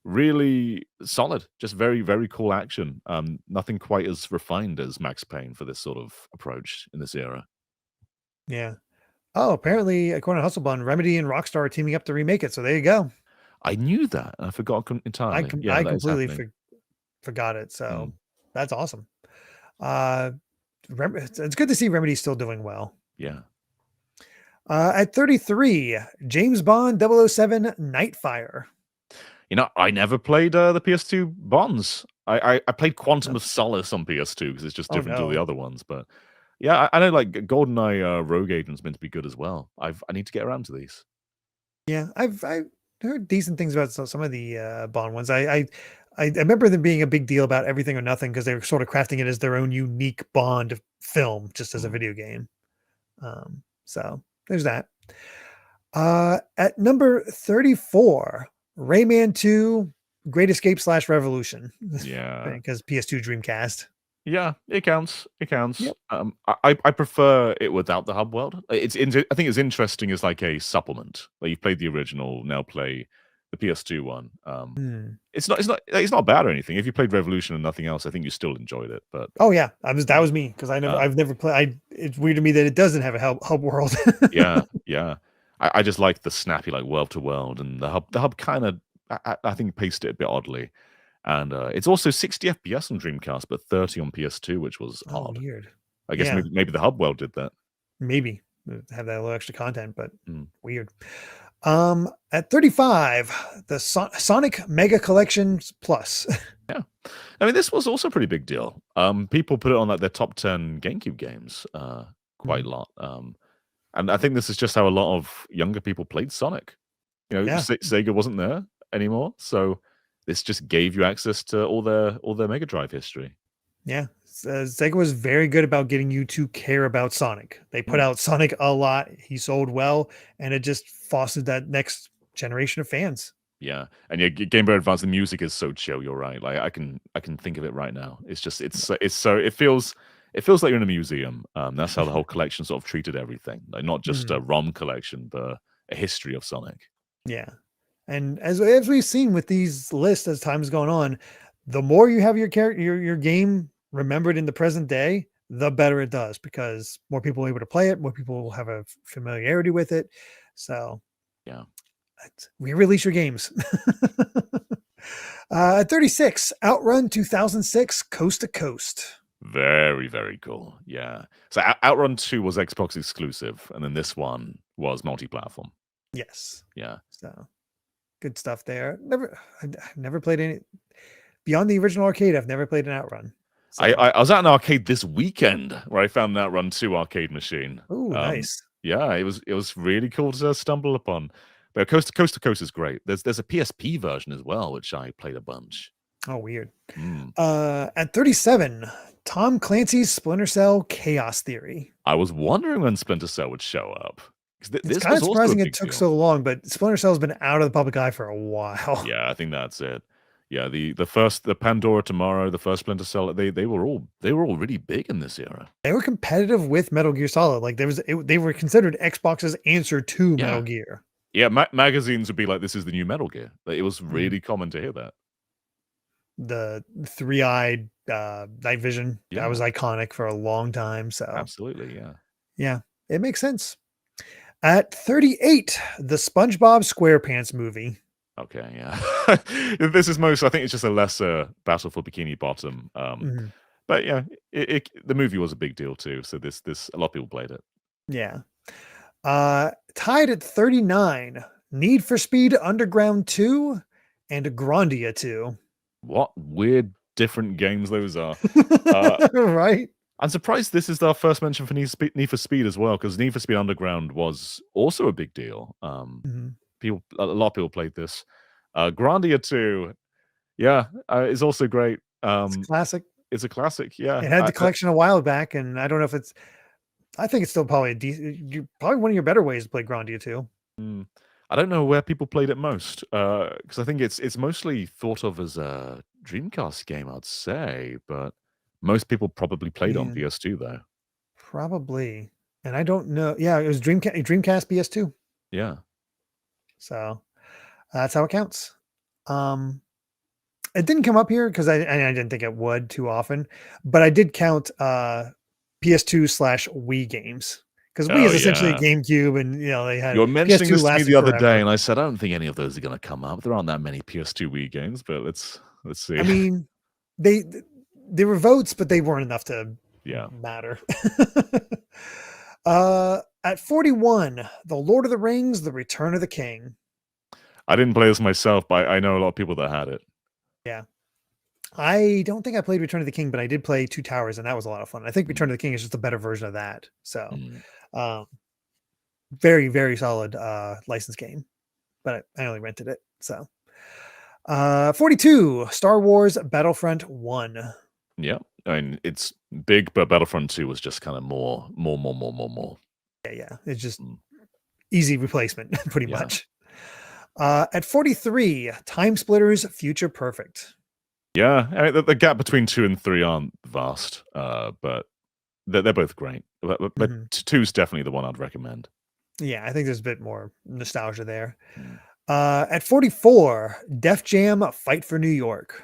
really solid, just very, very cool action. Nothing quite as refined as Max Payne for this sort of approach in this era. Yeah. Oh, apparently, according to Hustlebun, Remedy and Rockstar are teaming up to remake it. So there you go. I knew that. And I forgot entirely. I completely forgot it. So that's awesome. It's good to see Remedy still doing well. Yeah. At 33, James Bond 007 Nightfire. You know, I never played the PS2 Bonds. I played Quantum of Solace on PS2 because it's just different to the other ones. But yeah, I know like GoldenEye Rogue Agent's meant to be good as well. I need to get around to these. Yeah, I've heard decent things about some of the Bond ones. I remember them being a big deal about Everything or Nothing because they were sort of crafting it as their own unique Bond film, just as a video game. So there's that. At number 34, Rayman 2 Great Escape / Revolution. Yeah. Because PS2 Dreamcast. Yeah, it counts. It counts. Yep. I prefer it without the hub world. I think it's interesting as like a supplement. Like you played the original, now play the PS2 one. It's not bad or anything. If you played Revolution and nothing else, I think you still enjoyed it. But oh yeah, that was me because I've never played. It's weird to me that it doesn't have a hub world. yeah. I just like the snappy like world to world, and the hub kind of I think paced it a bit oddly. And it's also 60 FPS on Dreamcast, but 30 on PS2, which was odd. Weird. I guess maybe the hub world did that. Maybe have that little extra content, but weird. At 35, the Sonic Mega Collection Plus. Yeah, I mean this was also a pretty big deal. People put it on like their top 10 GameCube games quite a lot. And I think this is just how a lot of younger people played Sonic. You know, Sega wasn't there anymore, so this just gave you access to all their Mega Drive history. Yeah, Sega was very good about getting you to care about Sonic. They put out Sonic a lot. He sold well, and it just fostered that next generation of fans. Yeah, and yeah, Game Boy Advance, the music is so chill. You're right. Like I can think of it right now. It's just it feels like you're in a museum. That's how the whole collection sort of treated everything. Like not just a ROM collection, but a history of Sonic. Yeah. And as we've seen with these lists as time has gone on, the more you have your character, your game remembered in the present day, the better it does because more people are able to play it, more people will have a familiarity with it. So yeah, re-release your games. At 36, Outrun 2006 Coast to Coast. Very, very cool. Yeah. So Outrun 2 was Xbox exclusive, and then this one was multi-platform. Yes. Yeah. So good stuff there. I've never played any beyond the original arcade. I've never played an Outrun. So. I was at an arcade this weekend where I found an Outrun 2 arcade machine. Oh, nice. Yeah, it was really cool to stumble upon. But Coast to Coast is great. There's a PSP version as well, which I played a bunch. Oh, weird. At 37, Tom Clancy's Splinter Cell Chaos Theory. I was wondering when Splinter Cell would show up. It's kind of surprising it took so long, but Splinter Cell's been out of the public eye for a while. Yeah, I think that's it. Yeah, the Pandora Tomorrow, the first Splinter Cell, they were all really big in this era. They were competitive with Metal Gear Solid. Like they were considered Xbox's answer to Metal Gear. Yeah, magazines would be like, "This is the new Metal Gear." Like, it was really common to hear that. the three-eyed night vision. That was iconic for a long time. So absolutely, yeah, it makes sense. At 38, the SpongeBob SquarePants movie. Okay, yeah. This is I think it's just a lesser Battle for Bikini Bottom. Mhm. But yeah, the movie was a big deal too. So this a lot of people played it. Yeah. Tied at 39, Need for Speed Underground 2 and Grandia 2. What weird different games those are. Uh, Right? I'm surprised this is our first mention for Need for Speed as well, because Need for Speed Underground was also a big deal. Mhm. A lot of people played this. Grandia 2, yeah, is also great. It's classic. It's a classic, yeah. It had the collection a while back, and I don't know if it's. I think it's still probably probably one of your better ways to play Grandia 2. I don't know where people played it most, because I think it's mostly thought of as a Dreamcast game, I'd say, but most people probably played on Yeah, PS2 though. probably. And I don't know. Yeah, it was Dreamcast PS2. Yeah. So that's how it counts. It didn't come up here because I didn't think it would too often, but I did count PS2/Wii games because Wii Oh, is essentially yeah. GameCube, and they had You were mentioning PS2 this to me lasted the other day, forever. and I said, "I don't think any of those are gonna come up. There aren't that many PS2 Wii games, but let's see." I mean, they they were votes, but they weren't enough to Yeah. matter. At 41, The Lord of the Rings: The Return of the King. I didn't play this myself, but I know a lot of people that had it. Yeah. I don't think I played Return of the King, but I did play Two Towers, and that was a lot of fun. I think Return of the King is just a better version of that. So, Mm. um, very, very solid license game, but I only rented it. So, 42, Star Wars Battlefront 1. Yeah. I mean, it's big, but Battlefront 2 was just kinda more. Yeah. It's just Mm. easy replacement, pretty Yeah. much. At 43, Time Splitters Future Perfect. Yeah, I mean, the gap between 2 and 3 aren't vast, but they're both great. But Mhm. 2 is definitely the one I'd recommend. Yeah, I think there's a bit more nostalgia there. Mm. At 44, Def Jam Fight for New York,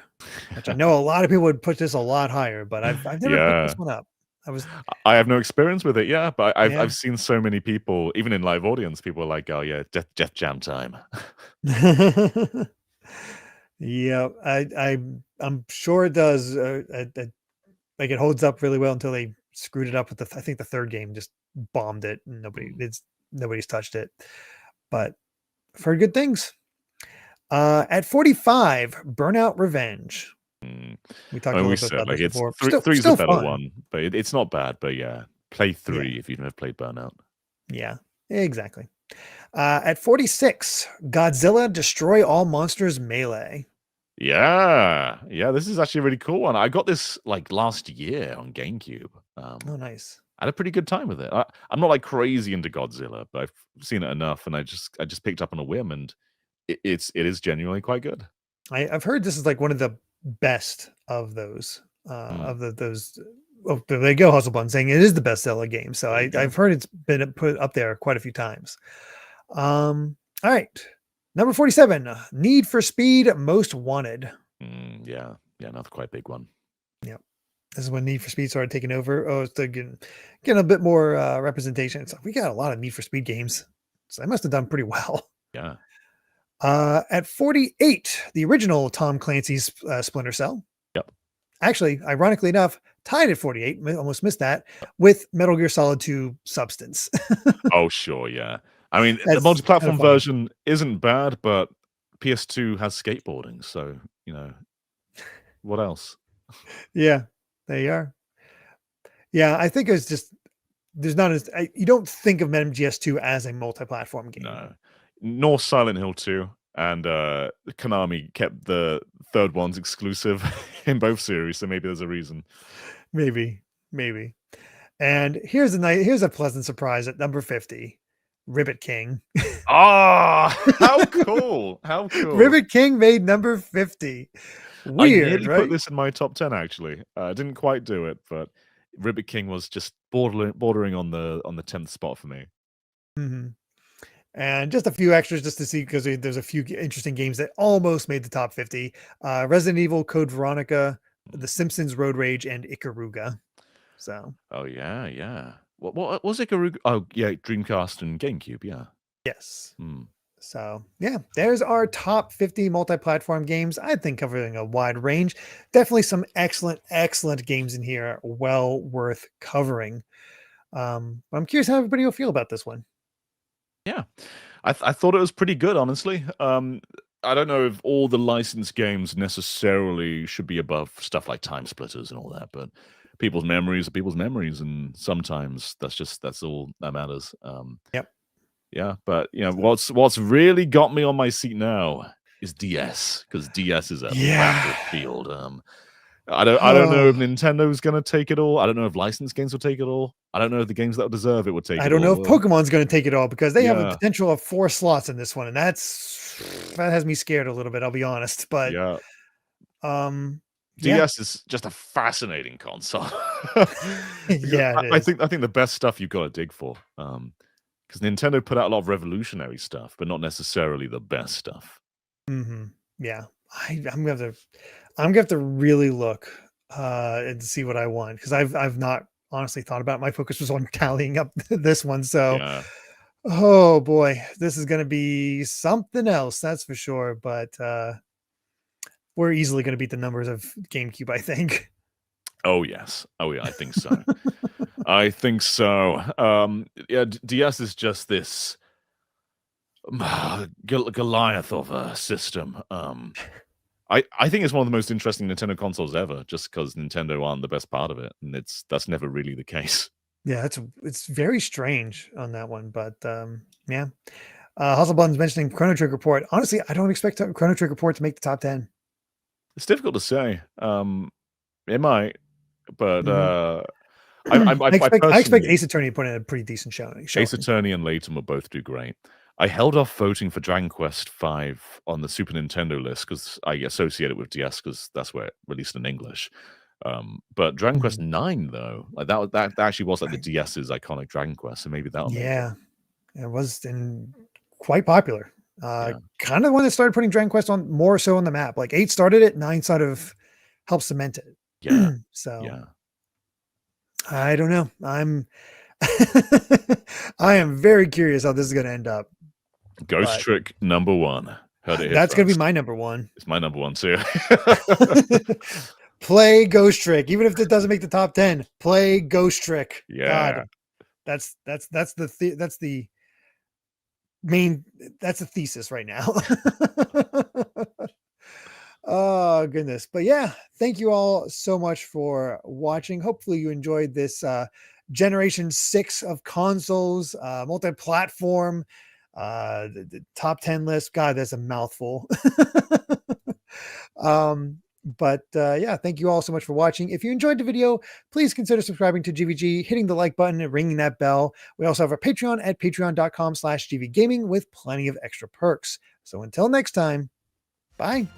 which I know a lot of people would put this a lot higher, but I've never picked this Yeah. one up. I have no experience with it, yeah, but Yeah. I've seen so many people, even in live audience, people are like, "Oh, yeah, Def Jam time." Yeah, I'm sure it does. Like it holds up really well until they screwed it up with I think the third game just bombed it, and Mm. nobody's touched it. But I've heard good things. At 45, Burnout Revenge. Mm. We talked I a mean, we little bit said, about like, this it's before. 3's a Still better fun. one, but it's not bad, but yeah, play Yeah, 3 if you've never played Burnout. yeah, exactly. At 46, Godzilla Destroy All Monsters Melee. Yeah. Yeah, this is actually a really cool one. I got this, like, last year on GameCube. Oh, nice. I had a pretty good time with it. I'm not, like, crazy into Godzilla, but I've seen it enough, and I just picked up on a whim, and it is genuinely quite good. I've heard this is like one of the best of those. Mm, Those. Oh, there you go, Hustlebun saying it is the best Zelda game. So there you go. I've heard it's been put up there quite a few times. All right. Number 47, Need for Speed Most Wanted. Yeah. Yeah, another quite big one. Yep. This is when Need for Speed started taking over. Oh, it's getting a bit more representation. So we got a lot of Need for Speed games. So I must have done pretty well. Yeah. At 48, the original Tom Clancy's Splinter Cell. Yep. Actually, ironically enough, tied at 48, almost missed that, with Metal Gear Solid 2 Substance. Oh, sure, yeah. I mean, the That's kind of multi-platform funny. version isn't bad, but PS2 has skateboarding, so, what else? Yeah, there you are. Yeah, I think it's just there's not as you don't think of MGS2 as a multi-platform game. No. Nor Silent Hill 2, and, Konami kept the third ones exclusive in both series, so maybe there's a reason. Maybe. And here's a pleasant surprise at number 50, Ribbit King. Ah! How cool! How cool! Ribbit King made number 50. I Weird, nearly put right? this in my top 10, actually. I didn't quite do it, but Ribbit King was just bordering on the 10th spot for me. Mhm. And just a few extras just to see, because there's a few interesting games that almost made the top 50. Resident Evil, Code Veronica, The Simpsons Road Rage, and Ikaruga. So, Oh yeah, yeah. What was Ikaruga? Oh yeah, Dreamcast and GameCube. Yeah. yes. Hmm. So, yeah, there's our top 50 multi-platform games. I think covering a wide range. Definitely some excellent, excellent games in here. Well worth covering. I'm curious how everybody will feel about this one. Yeah, I thought it was pretty good, honestly. I don't know if all the licensed games necessarily should be above stuff like Time Splitters and all that, but people's memories are people's memories, and sometimes that's all that matters. Yep. Yeah, but you know what's really got me on my seat now is DS, because DS is a Yeah. battlefield. I don't know if Nintendo's gonna take it all. I don't know if licensed games will take it all. I don't know if the games that deserve it would take I it don't know if all. Pokemon's going to take it all, because they have a Yeah, potential of 4 slots in this one, and that has me scared a little bit, I'll be honest. But yeah. yeah, DS is just a fascinating console. Because yeah, it I is. think the best stuff you've got to dig for. Because Nintendo put out a lot of revolutionary stuff, but not necessarily the best stuff. Yeah, I'm gonna have to really look and see what I want, because I've not honestly thought about it. My focus was on tallying up this one. So, Yeah. oh boy, this is gonna be something else, that's for sure. But we're easily gonna beat the numbers of GameCube, I think. Oh yes. Oh yeah. I think so. I think so. Yeah. DS is just this Goliath of a system. I think it's one of the most interesting Nintendo consoles ever, just because Nintendo aren't the best part of it, and that's never really the case. Yeah, it's very strange on that one, but yeah. Hasselblad's mentioning Chrono Trigger Port. Honestly, I don't expect Chrono Trigger Port to make the top 10. It's difficult to say. It might, but Mhm. I I expect personally Ace Attorney to put in a pretty decent showing. Ace Attorney and Layton will both do great. I held off voting for Dragon Quest V on the Super Nintendo list because I associate it with DS because that's where it released in English. But Dragon Quest Mhm. 9 though, like that actually was like the Right. DS's iconic Dragon Quest, so maybe that'll make it. Yeah, it was quite popular. Yeah. Kind of one that started putting Dragon Quest on more so on the map. Like 8 started it, 9 sort of helped cement Yeah. it. So Yeah. I don't know. I am very curious how this is going to end up. Ghost But Trick number 1. Heard it here that's going to be first. my number one. It's my number 1 too. Play Ghost Trick, even if it doesn't make the top 10. Play Ghost Trick. Yeah. God, that's the main, that's the thesis right now. Oh goodness. But yeah, thank you all so much for watching. Hopefully you enjoyed this generation 6 of consoles, multi-platform, the top 10 list. God, that's a mouthful. But yeah, thank you all so much for watching. If you enjoyed the video, please consider subscribing to GVG, hitting the like button and ringing that bell. We also have our Patreon at patreon.com/GVGaming with plenty of extra perks. So until next time, bye.